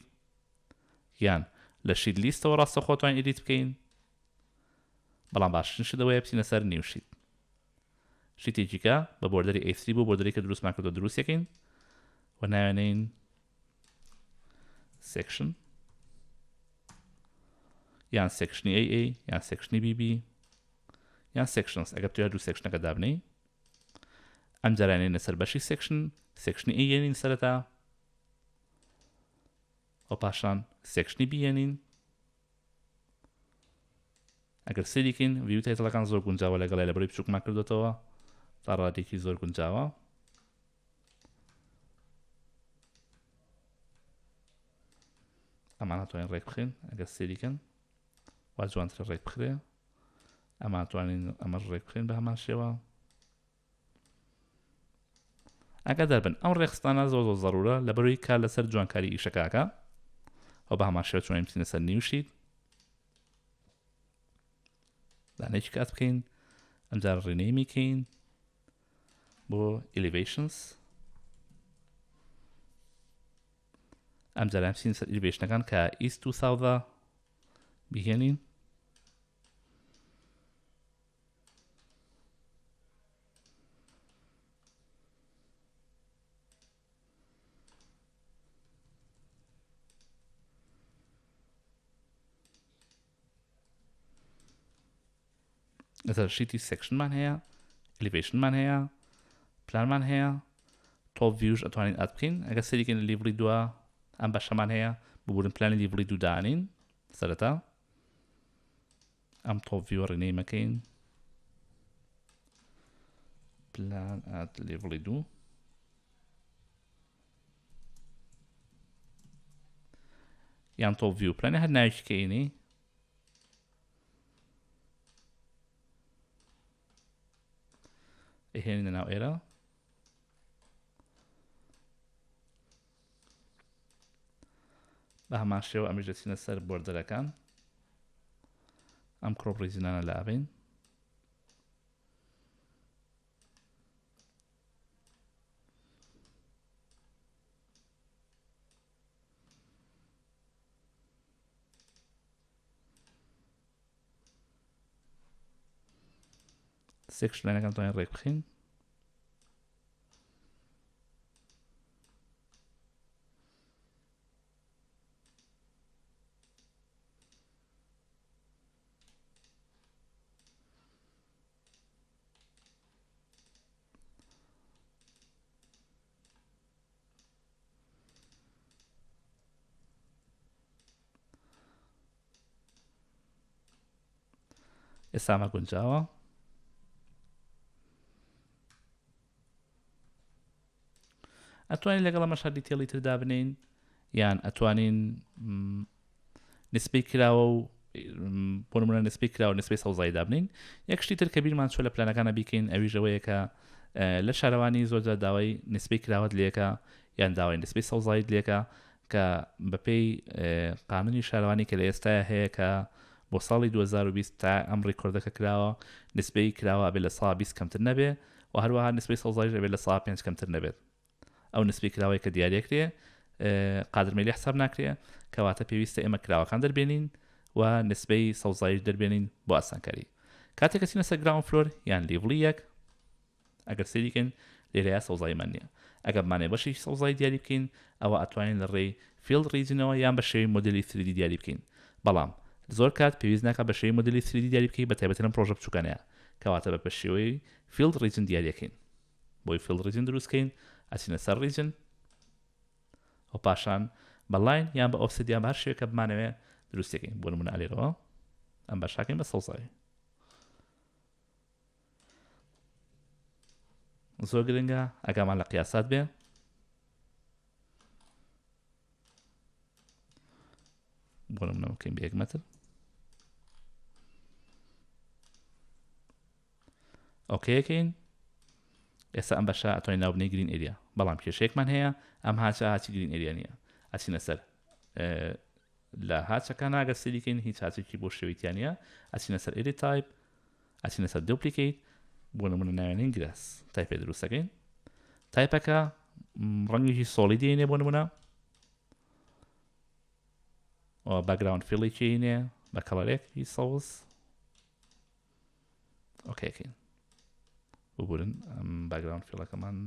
یان لە شیت لیستەوە ڕاستەخۆ توانین ئیدیت بکەین بەڵام باشترین شت ئەوەیە بچینە سەر نیو شیت شیتێکی کە بە بۆردەری A3 بۆ بۆردەری کە دروستمان کردو دروستەکەین و ناوێنەین section یان سێکشنی AA یان سێکشنی BB یان sections ئەگەر تویا دوو سێکشنەکە دابنەی ئەم جارانێنە سەر بەشی سێکشنی A یێنین سەرەتا و پاشان سێکشنی B یێنین ئەگەر سەریکەین view تایتڵەکان زۆر گونجاوە لەگەڵای لەبەرەوەی بچووکمان کردوێتەوە تا ڕادێکی زۆر گونجاوە ئەمان ناتوانین ڕێک بخێن ئەگەر سەریکەن وا جوانترە ڕێک بخرێ ئەمان ناتوانین ئەمەش ڕێک بخێن بە هەمان شێوە ئەگەر دەربن ئەم ڕێخستانە زۆر زۆر زەڕورە لەبەرەوەی کار لەسەر جوانکاری ئیشەکەکە ئەو بە هەمان شێوە توانین بچینە سەر نیو شیت دانەیەکی کات بکەین ئەمجار ڕێنەیمی بکەین بۆ elevations ئەمجاران بچین سەر elevation-ەکان کە east to south بهێنین ئەسەر شیتی سێکشنمان هەیە ئلیڤیشنمان هەیە پلانمان هەیە تۆپ ڤیوش ئەتوانین ئات بکەین ئەگەر سەریکەین لە لیڤڵی دووە ئەم بەشەمان هەیە ببورن پلانی لیڤڵی دوو دانین سەرەتا ئەم تۆپ ڤیوە ڕێنەی مەکەین پلان ئات لیڤڵی دوو یان تۆپ ڤیو پلانی هەر ناویشی کەینی هێنینە ناو ئێرە بە هەمان شێوە ئەمیش دەچینە سەر بۆردەرەکان ئەم کڕۆپ ڕیزینانە لابین سێکشن لاینەکان توانین ڕێک بخەین ئێستا ئەمە گونجاوە ئەتوانین لەگەڵ ئەمەش دیتێڵی تردا بنین یان ئەتوانین نسبەی کراوە و بۆ نمونە نسبەی کراوە نسبەی سەوزایی دابنین یەک شتی تر کە بیرمان چوە لە پلانەکانە بیکەین ئەویش ئەوەیە کە لە شارەوانی زۆرجار داوای نسبەی کراوەت لێکە یان داوای نسبەی سەوزاییت لێکە کە بەپێی قانونی شارەوانی کە لە ئێستاە هەیە کە بۆ ساڵی 2020 تا ئەم ڕێکۆردەکە کراوە نسبەی کراوە ئەبێت لە ساڵ 20 کەمتر نەبێ و هەروەها نسبەی سەوزاییش ئەبێت لە ساڵ 5 کەمتر نەبێت ئەو نسبەی کراوەیە کە دیارەکرێ قادرمەلی حساب ناکرێ کەواتە پێویستە ئێمە کراوەکان دەربێنین و نسبەی سەوزاییش دەربێنین بۆ ئاسانکاری کاتێک کە چینە سەر گراوند فلۆر یان لیڤڵی یەک ئەگەر سەریکەن لێرەیە سەوزاییمان نییە ئەگەر بمانێ بەشی سەوزایی دیاری بکەین ئەوە ئەتوانین لە ڕێی فیلد ریجنەوە یان بە شێوەی مۆدلی 3D دیاری بکەین بەڵام زۆر کات پێویست ناکە بە شێوەی مۆدلی 3D دیاری بکەین بە تایبەتی لەم پرۆژە بچووکانەیە کەواتە بە شێوەی فیلد ریجن دیاریەکەین بۆی فیلد ریجن دروستکەین ئەچینە سەر ریجن و پاشان بە لاین یان بە ئۆفسەت یان بە هەر شوێکە بمانەوێ دروستەکەین بۆ نمونە ئەلێرەوە ئەم باشاکەین بە سەوزایی زۆر گرنگە ئەگامان لە قیاسات بێ بۆ نمونە بکەین بە 1 مەتر ئۆکەیەکەین ئێستا ئەم بەشە ئەتوانین ناوبنەی گرین ئێریا بەڵام کێشەیەکمان هەیە ئەم هاچی گرین ئێریا نییە ئەچینە سەر لە هاچەکان ئەگەر سەریکەین هیچ هاچێکی بۆ شێوەیەکیان نییە ئەچینە سەر ئێری تایپ ئەچینە سەر دوپلیکیت بۆ نمونە ناوێنین گراس تایپێ دروستەکەین تایپەکە ڕەنگێکی سۆلیدی بۆ نمونە باکگراوند فیڵێکی هینێ بە کەڵەرێکی سەوز ئۆکەیەکەین ببورن ئەم باکگراوند فیڵەکەمان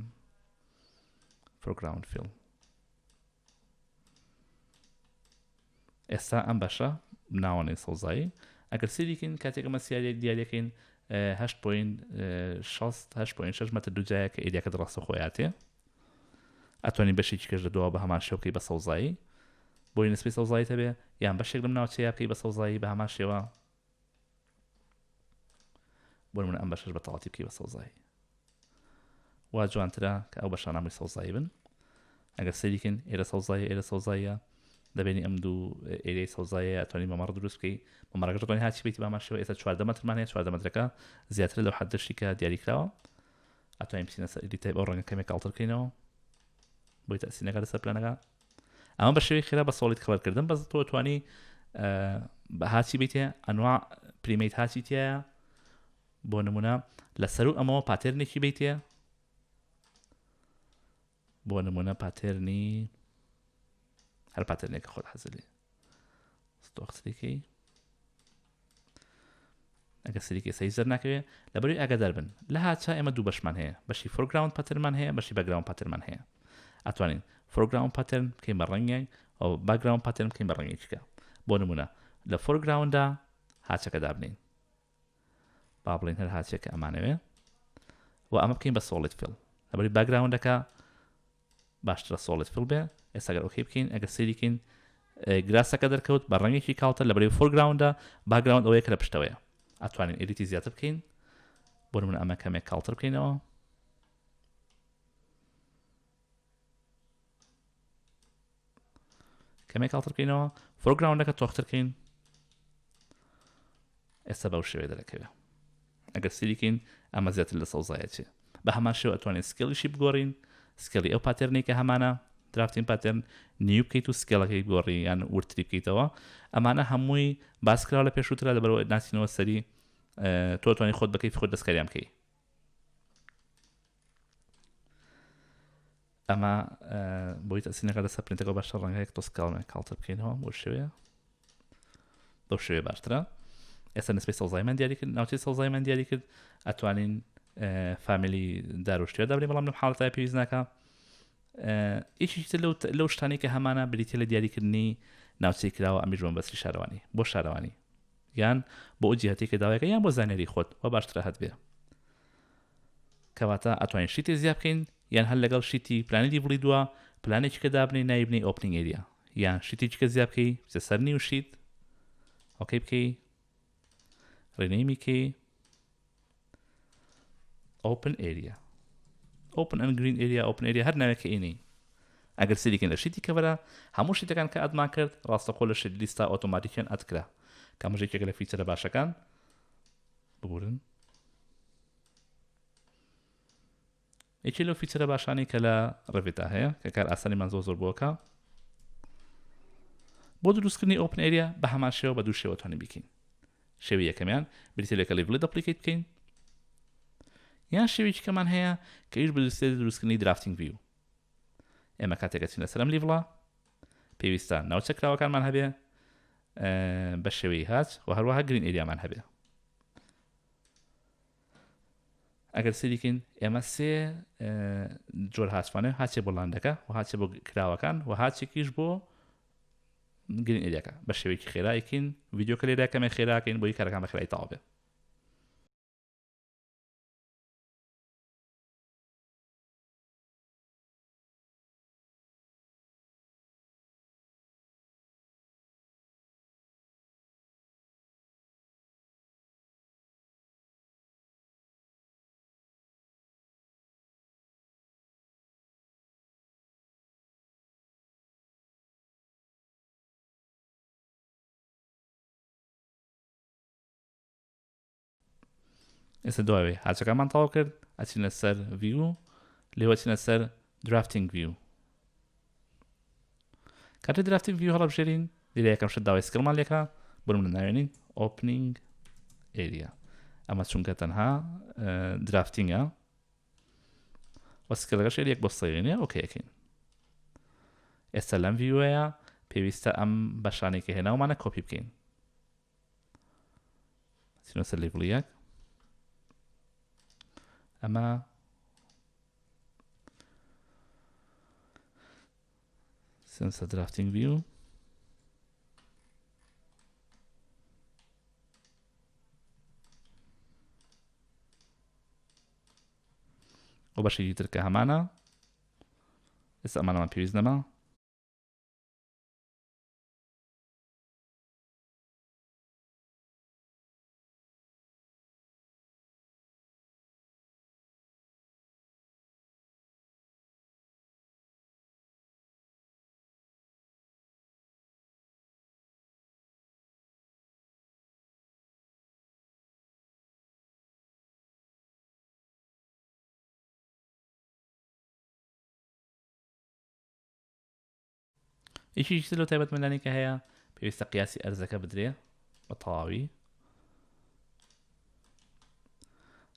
فۆرگراوند فیڵ ئێستا ئەم بەشە ناوەنەی سەوزایی ئەگەر سریکەین کاتێک ئەمە سیارێک دیارەکەین 8.6 مەتر دووجایە کە ئێریاکە ڕاستە خۆیاتێ ئەتوانین بەشێکی کەش دەدەوە بە هەمان شێوکەی بە سەوزایی بۆی نسبەی سەوزایی هەبێ یان بەشێک لەم ناوچەیە بکەی بە سەوزایی بە هەمان شێوە بۆ نمونە ئەم بەشەش بە تەواتی بکەی بە سەوزایی وا جوانترە کە ئەو بەشانە هەمووی سەوزایی بن ئەگەر سەریکەین ئێرە سەوزاییە دەبێنی ئەم دوو ئێریای سەوزایە ئەتوانین مەمەڕ دروست بکەی مەمەڕەکەش دەتوانین هاچی بێتی بە هەمان شێوە ئێستا 14 مەترمان هەیە 14 مەترەکە زیاتر لەو حەدەشی کە دیاری کراوە ئەتوانین بچینە سەر ئێری تایپ ئەو ڕەنگە کەمێک کاڵتر بکەینەوە بۆی تەسینەکە لەسەر پلانەکە ئەمە بە شێوەی خێرا بە سۆڵید کەڵەرکردن بەس تۆ توانی بە هاچی بیتێ ئەنواع پریمەیت هاچی تایە بۆ نمونە لەسەر و ئەمەوە پاتێرنێکی بیتێ بۆ نمونە پاتێرنی هەر پاتێرنێکە خۆت حەزلی ستۆخسریکەی ئەگە سریکە سەی زەر ناکەوێت لەبەروی ئاگادار بن لە هاچە ئێمە دوو بەشمان هەیە بەشی فۆرگراوند پاتێرنمان هەیە بەشی بەکگراوند پاتێرنمان هەیە ئەتوانین فۆرگراوند پاتێرن بکەین بە ڕەنگێک ئەو باکگراوند پاتێرن بکەین بە ڕەنگێکیکە بۆ نمونە لە فۆرگراوندا هاچەکە دابنین با بڵین هەر هاچێکە ئەمانەوێ و ئەمە بکەین بە سۆڵید فیڵ لەبەروی باکگراوندەکە باشترە سۆڵید فیڵ بێ ئێستا ئەگەر ئۆکەی بکەین ئەگەر سەیریکەین گراسەکە دەرکەوت بە ڕەنگێکی کاڵتر لەبەروی فۆرگراوندا باکگراوند ئەوەیە کە لە پشتەوەیە ئەتوانین ئێریتی زیاتر بکەین بۆ نمونە ئەمە کەمێک کاڵتر بکەینەوە کەمێک کاڵتر بکەینەوە فۆرگراوندەکە تۆخترکەین ئێستا بەو شێوەیە دەرەکەوێت ئەگەر سریکەین ئەمە زیاتر لە سەوزایەتی بە هەمان شێوە ئەتوانین سکێڵیشی بگۆڕین سکێڵی ئەو پاتێرنەی کە هەمانە درافتین پاتێرن نیو بکەیت و سکێڵەکەی گۆڕی یان ورتری بکەیتەوە ئەمانە هەمووی باسکراوە لە پێشووترا لەبەرەوە ناسینەوە سەری تۆ توانی خۆت بکەیت خۆت دەستکاریان بکەی ئەمە بۆی تەسینەکە لەسەر پرینتەکە باشتر ڕەنگەیەک تۆ سکاڵمێک کاڵتر بکەینەوە بۆ شێوەیە بۆ شێوەیە باشترە ئێستا نسبەی سەوزاییمان دیاری کرد ناوچەی سەوزاییمان دیاری کرد ئەتوانین فامیلی داروشتێ دابرین بەڵام لەم حاڵەتە پێویست ناکە ئیشی لەو شتانی کە هەمانە بریتە لە دیاریکردنی ناوچەی کراوە ئەمیژۆن بەسری شارەوانی بۆ شارەوانی یان بۆ ئەو جیهەتێکە داوایەکە یان بۆ زانێری خۆت و باشترە هەت بێ کەواتە ئەتوانین شیتی زیاد بکەین یان هەر لەگەڵ شیتی پلانێکی بڵی دووە پلانێکی کە دابنی نایبنی ئۆپنینگ ئێریا یان شیتێکی کە زیاد بکەی بچە سەر نیو شیت ئۆکەی بکەی ڕێنەیمی کەی open area open and green area open area هەر ناوێکە ئینەی ئەگەر سریکەین لە شیتی کەڤەرە هەموو شتەکان کە ئەدمان کرد ڕاستەخۆ لە شت لیستە ئۆتۆماتیکیان ئەدکرا کامژێکێکە لە فیچەرە باشەکان ببورن یەکی لەو فیچەرە باشانی کە لە ڕەڤێتا هەیە کە کار ئاسانیمان زۆر بۆکە بۆ دروستکردنی ئۆپن ئێریا بە هەمان شێوە بە دوو شێوە توانین بیکەین شێوی یەکەمیان بریتە لێکە لیڤڵی دەپلیکیت بکەین یان شێوێکی کەمان هەیە کە هیچ بەدروستێ دروستکردنی درافتینگ ڤیو ئێمە کاتێکە چین لەسەر ئەم لیڤڵە پێویستە ناوچە کراوەکانمان هەبێ بە شێوەی هاچ و هەروەها گرین ئێریامان هەبێ ئەگەر سریکەین ئێمە سێ جۆر هاچوانێ هاچێ بۆ لاندەکە و هاچێ بۆ کراوەکان و هاچێکیش بۆ گرین ئێریاکە بە شێوەیەکی خێرایکین ڤیدیۆکە لێرە کەمێک خێراکەین بۆی کارەکان بە خێرایی تەواو بێ ئێستا دوای هاچەکانمان تەواو کرد ئەچینە سەر view لێوە چینە سەر drafting view کاتێک drafting view هەڵەبژێرین لێرە یەکەم شت داوای سکڵمان لێکا بۆ منە ناوێنین opening area ئەمە چونکە تەنها درافتینگە وە سکلەکەش یەک بۆ سەیێنێ ئۆکەیەکەین ئێستا لەم ڤیوەیە پێویستە ئەم بەشانێک کە هێناومانە کۆپی بکەین چینە سەر لیڤڵ یەک ئەمە چینە سەر درافتینگ ڤیو ئەو بەشێکی تر کە هەمانە ئێستا ئەمانەمان پێویست نەما یەکێکی لەو تایبەتمەندانی کە هەیە پێویستە قیاسی ئەرزەکە بدرێ بە تەواوی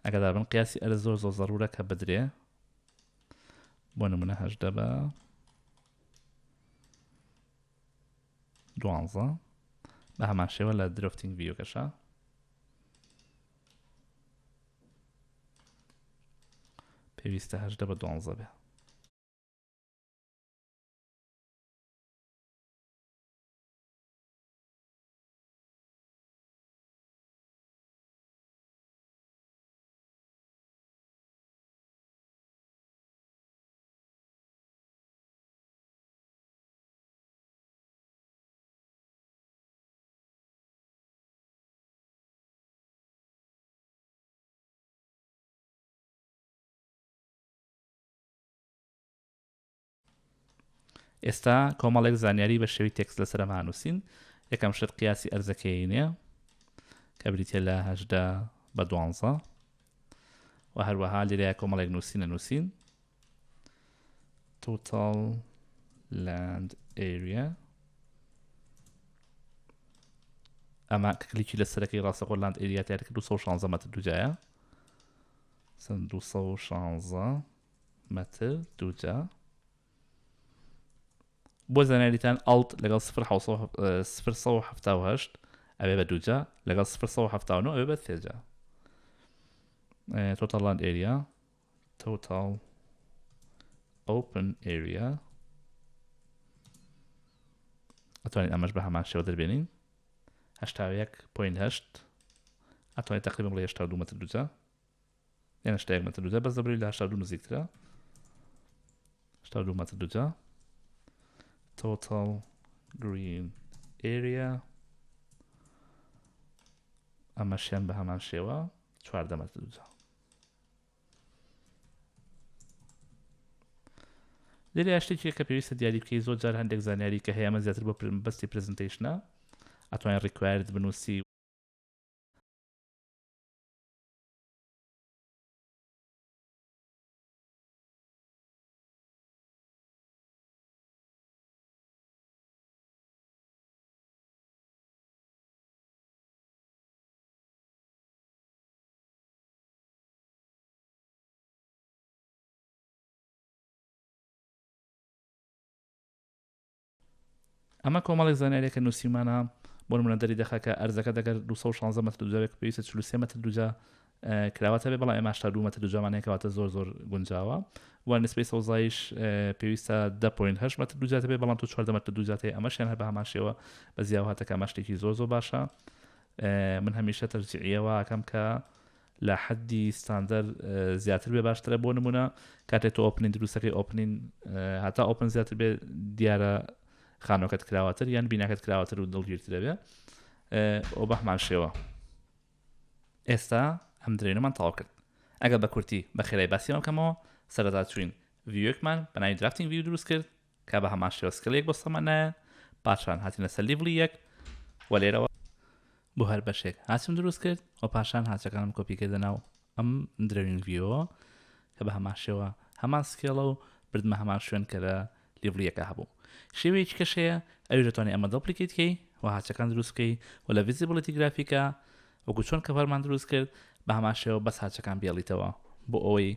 ئەگەر بن قیاسی ئەرز زۆر زۆر زەڕورە کە بدرێ بۆ نمونە 18 بە 12 بە هەمان شێوە لە درفتینگ ڤیۆکەشە پێویستە 18 بە 12 بێ ئێستا کۆمەڵێک زانیاری بە شێوی تێکست لەسەر ئەمە نووسین یەکەم شت قیاسی ئەرزەکەینە کە بریتە لە 18 بە 12 و هەروەها لێرەیە کۆمەڵێک نووسین total land area ئەمە کلیکی لەسەرەکەی ڕاستەقۆ land area تیار کرد 216 مەتر دووجایە 216 مەتر دووجا بۆ زانیاریتان ئەڵت لەگەڵ 0.7 ئەوێ بە دووجا لەگەڵ 0.7 ئەوێ بە سێجا total land area total open area ئەتوانین ئەمەش بە هەمان شێوە دەربێنین 81.8 ئەتوانین تقریبا بڵێ 82 مەتر دووجا یان 81 مەتر دووجا بەس دەبڕی لە 82 نزیکترە 82 مەتر دووجا total green area ئەمەشیان بە هەمان شێوە 14 مەتر دووجا لێرە شتێکی کە پێویستە دیاری بکەی زۆر جار هەندێک زانیاری کە هەیە ئەمە زیاتر بۆ بەستی پرزنتیشنە ئەتوانین ریکوايرد بنووسی ئەمە کۆمەڵێک زانیاریەکە نووسیمانە بۆ نمونە دەری دەخە کە ئەرزەکە دەگەر 216 مەتر دووجاوێک پێویستە 43 مەتر دووجا کراوەتە بێ بەڵام ئێمە 82 مەتر دووجامانەیە کەواتە زۆر زۆر گونجاوە و نسبەی سەوزایش پێویستە 10.8 مەتر دووجات بێ بەڵام تو 14 مەتر دووجات هەیە ئەمەشیان هەر بە هەمان شێوە بە زیاو هاتەکە ئەمە شتێکی زۆر زۆر باشە من هەمیشە تەرجیعیەوە ئەەکەم کە لە حەدی ستاندەر زیاتر بێ باشترە بۆ نمونە کاتێک تۆ ئۆپنین دروستەکەی ئۆپنین هەتا ئۆپن زیاتر بێ دیارە خانۆکەت کراوەتر یان بیناکەت کراوەتر و دڵگیرترە بێ ئەو بە هەمان شێوە ئێستا ئەم درێنەمان تەواو کرد ئەگەر بە کورتی بە خێرای باسی ئەمەکەمەوە سەرەتا چوین ڤیوەکمان بەناوی درافتینگ ڤیو دروست کرد کە بە هەمان شێوە سکلێک بۆ سەمانایە پاشان هاتینە سەر لیڤڵی یەک و لێرەوە بۆ هەر بەشێک هاچم دروست کرد و پاشان هاچەکانم کۆپی کردە ناو ئەم درێنگ ڤیوە کە بە هەمان شێوە هەمان سکێڵە و بردمە هەمان شوێن کە لە لیڤلیەکە هەبوو شێوەیەکی کەشەیە ئەوی دەتوانێت ئەمە دڵپلیکیتکەی و هاچەکان دروستکەی و لە ڤیزیبڵیتی گرافیکە وەکو چۆن کەڤەرمان دروست کرد بە هەمان شێوە بەس هاچەکان بێڵیتەوە بۆ ئەوەی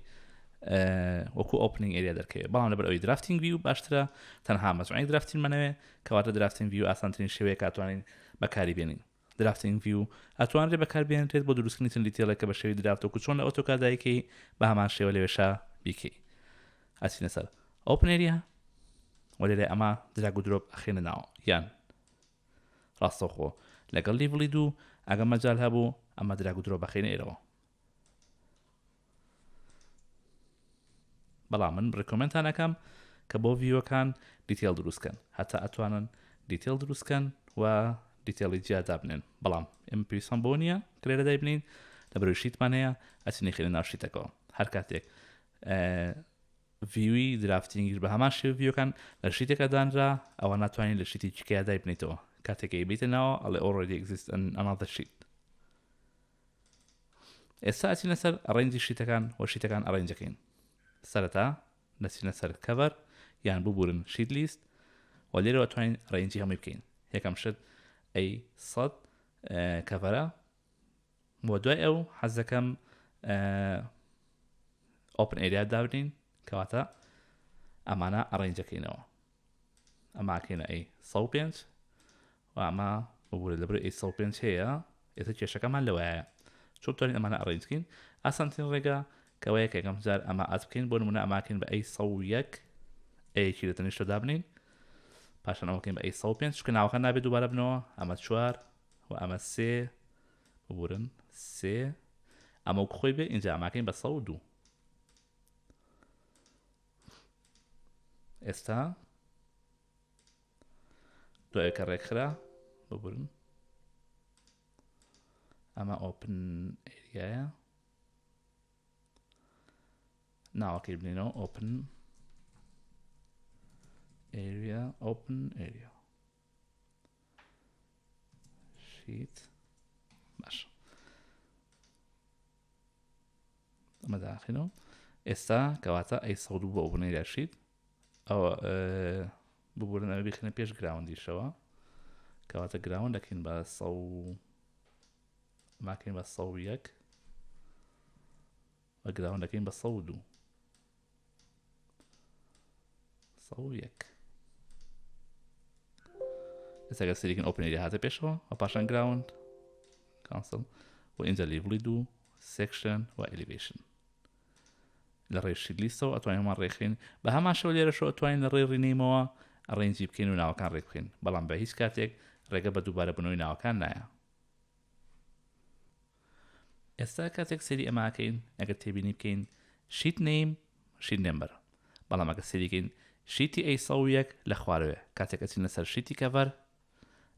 وەکو ئۆپنینگ ئێریا دەرکەوێت بەڵام لەبەر ئەوەی درافتینگ ڤیو باشترە تەنها مەزوعەی درافتینمانەوێ کەواتە درافتینگ ڤیو ئاسانترین شێوەیە کاتوانین بەکاری بێنین درافتینگ ڤیو ئەتوانرێت بەکاربێنرێت بۆ دروستکردنی چەند دیتێلێکە بە شێوەی درافت وەکو چۆن لە ئۆتۆکادایکەی بە هەمان شێوە لەوێشە بیکەی ئەچینە سەر ئۆپن ئێریا و لێرە ئەمە دراگ و درۆپ ئەخێنە ناوە یان ڕاستەوخۆ لەگەڵ لیڤلی دوو ئەگەر مەجال هەبوو ئەمە دراگ و درۆپ بەخێنە ئێرەوە بەڵام من ڕێکۆمنتان ئەەکەم کە بۆ ڤیوەکان دیتێل دروستکەن هەتا ئەتوانن دیتێل دروستکەن و دیتێڵی جیادا بنێن بەڵام ئێمە پێویستمان بۆ نییە کە لێرە دایبنین لە بەروی شیتمان هەیە ئەچینی خێنە ناو شیتەکەەوە هەر کاتێک ڤیوی درافتینگیر بە هەمان شێوە ڤیوەکان لە شیتێکە دانرا ئەوە ناتوانین لە شیتی چکەیە دایبنیتەوە کاتێکی بیتە ناوە ئەڵێ already exist another sheet ئێستا ئەچینە سەر ئەڕێنجی شیتەکان و شیتەکان ئەڕێنجەکەین سەرەتا نەچینە سەر کەڤەر یان ببورن شیت لیست و لێرەوە توانین ڕێنجی هەمووی بکەین یەکەم شت ئەی 100 کەڤەرە بۆ دوای ئەو حەز دەکەم ئۆپن ئێریا دابنین کەواتە ئەمانە ئەڕێنجەکەینەوە ئەماکەینە ئەی 105 و ئەمە ببورە لەبەر ئەی 105 هەیە ئێستا کێشەکەمان لەوەیە چۆن توانین ئەمانە ئەڕێنجکەین ئاسانترین ڕێگە کەوەیە کە یەکەم جار ئەمە ئاز بکەین بۆ نمونە ئەماکەین بە ئەی 101 ئەیەکی لە تەنیشتە دابنین پاشان ئەوەکەین بە ئەی 105 چکە ناوەکە نابێت دووبارە بنەوە ئەمە 4 و ئەمە 3 ببورن 3 ئەمە وەکو خۆی بێ اینجا ئەماکەین بە 102 ئێستا دوایەکە ڕێکخرا ببورن ئەمە ئۆپن ئێریایە ناوەکەی بنینەوە ئۆپن ئێریا ئۆپن ئێریا شیت باش ئەمە داخینەوە ئێستا کەواتە ئەی 102 بۆ ئۆپن ئێریا شیت ئەوە ببورن ئەوە بخێنە پێش گراوندیشەوە کەواتە گراوند دەکەین بە 100 ماکەین بە 101 و گراوند دەکەین بە 102 101 ئێستا گە سەریکن ئۆپن ئێریا هاتە پێشەوە و پاشان گراوند کانسل و اینجا لیڤلی دوو سێکشن و ئەلیڤیشن لە ڕێشی لیستەوە ئەتوانینمان ڕێکخین بە هەمان شەو لێرەشەوە ئەتوانین لە ڕێ ڕینەیمەوە ئەڕێنجی بکەین و ناوەکان ڕێک بکەین بەڵام بە هیچ کاتێک ڕێگە بە دووبارە بنەوەی ناوەکان نایە ئێستا کاتێک سەری ئەماکەین ئەگەر تێبینی بکەین شیت نیم شیت نمبەر بەڵام ئەگەر سەریکەین شیتی ئەی 101 لە خوارەوێ کاتێک ئەچین لەسەر شیتی کەڤەر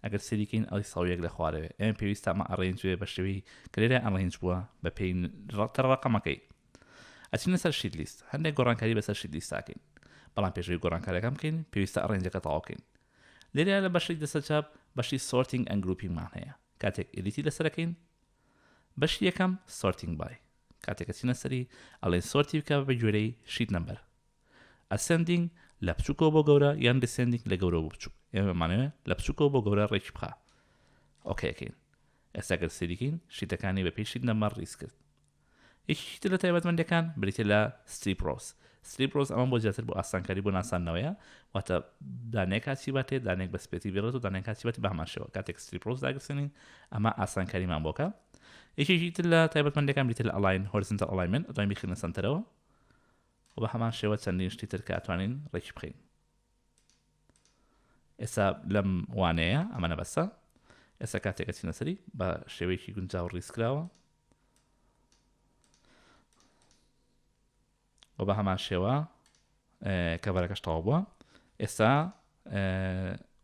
ئەگەر سەریکەین ئەی 101 لە خوارەوێ ئێمە پێویستە ئەمە ئەڕێنجوێ بە شێوەی کە لێرە ئەڕێنج بووە بە پێی ڕەقەمەکەی ئەچین لەسەر شیت لیست هەندێک گۆڕانکاری بەسەر شیت لیستاکەین بەڵام پێشەوەی گۆڕانکاریەکەم بکەین پێویستە ئەڕێنجەکە تەواوکەین لێرە لە بەشی دەستە چاپ بەشی سۆرتینگ ئەند گروپینگمان هەیە کاتێک ئێدیتی لەسەرەکەین بەشی یەکەم سۆرتینگ بای کاتێک ئەچینە سەری ئەڵێن سۆرتی بکە بە گوێرەی شیت نمبەر ئەسەندینگ لە بچووکەوە بۆ گەورە یان دسێندینگ لە گەورە بۆ بچووک ئێمەمانەوێت لە بچووکەوە بۆ گەورە ڕێکی بخە ئۆکەیەکەین ئێستا گەر سەریکەین شیتەکانی بە پێی شیت نمبەر ڕیز کرد یەکیتر لە تایبەتمەندەکان بریتە لە ستریپ ڕۆز ستریپ ڕۆز ئەمە بۆ زیاتر بۆ ئاسانکاری بۆ ناسانەوەیە واتە دانەیە کاچی باتێ دانێک بە سپێتی بێڕێت و دانەیە کاچی باتی بە هەماشەوە کاتێک ستریپ ڕۆز داگرسێنین ئەمە ئاسانکاریمان بۆکە یەکێکی تر لە تایبەتمەندەکان بریتە لە ئەلاین هۆریزۆنتال ئەلاینمنت ئەتوانین بخینە سەنتەرەوە و بە هەمان شێوە چەندین شتی تر کە ئەتوانین ڕێکی بخەین ئێستا لەم وانەیە ئەمە نەبەستە ئێستا کاتێک ئەچینە سەری بە شێوەیەکی گونجاو ڕیزکراوە و بە هەمان شێوە کەڤەرەکەش تەواو بووە ئێستا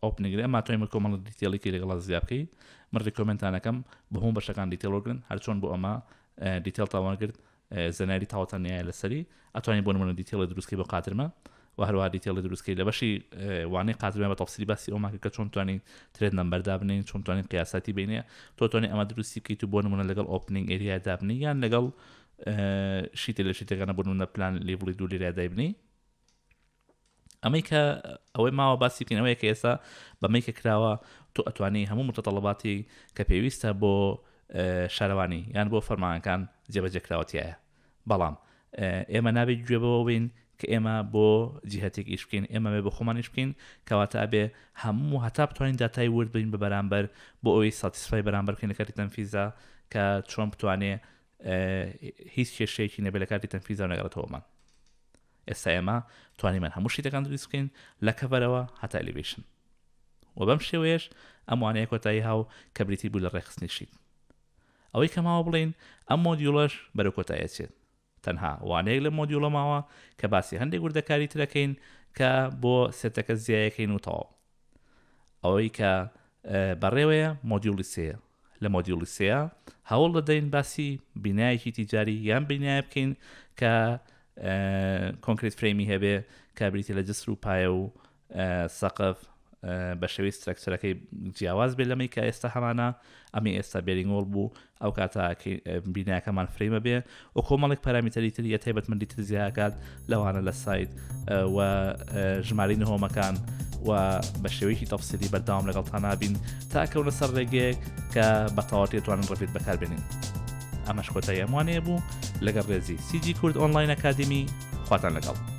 ئۆپنینگرێ ئەمە توانین کۆمەڵ دیتێڵێکی لەگەڵا زیاد بکەین من ڕێکۆمنتانەکەم بە هەموو بەشەکان دیتێڵ وەرگرن هەر چۆن بۆ ئەمە دیتێڵ تاوانگرت زەناری تاوەتەنیایە لەسەری ئەتوانین بۆ نمونە دیتێڵی دروستکەی بۆ قاترمە و هەروەها دیتێڵی دروستکەی لە بەشی وانەی قاترمە بە تەفسیری باسی ئەوماکە کە چۆن توانین ترێت نەمبەر دابنین چۆن توانین قیاساتی بینێ تۆ توانین ئەمە دروستی بکەیت و بۆ نمونە لەگەڵ ئۆپنینگ ئێریا دابنی یان لەگەڵ شیتی لە شیتەکانە بوونە پلان لیڤڵی دوو لیرە دەیبنی ئەمەی کە ئەوەی ماوە باسی بکەینەوەی کە ئێستا بەمەی کە کراوە تۆ ئەتوانی هەموو متتەڵەباتی کە پێویستە بۆ شارەوانی یان بۆ فەرمانەکان جێبەجێکراوەتیایە بەڵام ئێمە نابێت گوێ بەوە بین کە ئێمە بۆ جیهەتێک ئیش بکەین ئێمە بۆ خۆمانیش بکەین کەواتە ئەبێ هەموو هەتا بتوانین داتای ورد بین بە بەرامبەر بۆ ئەوەی ساتیسفای بەرامبەر بکەین لە کاتی تەنفیزە کە چۆن بتوانێ هیچ کێشەیەکی نەبێت لە کاتی تەنفیزە و نەگەڕێتەوەمان ئێستا ئێمە توانیمان هەموو شتەکان دروست بکەین لە کەڤەرەوە هەتا ئەلیڤیشن و بەم شێوەیەش ئەم وانەیە کۆتایی هاو کە بریتی بوو لە ڕێخستنی شیت ئەوەی کە ماوە بڵین ئەم مۆدیوڵەش بەرەو کۆتایەچێت تەنها وانەیەک لە مۆدیوڵە ماوە کە باسی هەندێک وردەکاری ترەکەین کە بۆ سێتەکە زیایەکەین و تەواو ئەوەی کە بەڕێوەیە مۆدیوڵی سێیە لە مۆدیوڵی سێە هەوڵ دەدەین باسی بینایەکی تیجاری یان بینایە بکەین کە کۆنکریت فرێمی هەبێ کە بریتە لە جسر و پایە و سەقف بە شێوەی سترەکچەرەکەی جیاواز بێت لەمەی کە ئێستا هەمانە ئەمی ئێستا بێرینگۆڵ بوو ئەو کاتە بینایەکەمان فرێمە بێ و کۆمەڵێک پارامتەری تری یا تایبەتمەندی تر زیاکات لەوانە لە سایت و ژمارەی نهۆمەکان و بە شێوەیەکی تەفسیلی بەردەوام لەگەڵ نابین تا کەونە سەر ڕێگەیەک کە بەتەواوی دەتوانن ڕەفیت بەکاربێنین ئەمەش کۆتایی ئەموانەیە بوو لەگەڵ ڕێزی CG کورد ئۆنلاین ئەکادمی خواتان لەگەڵ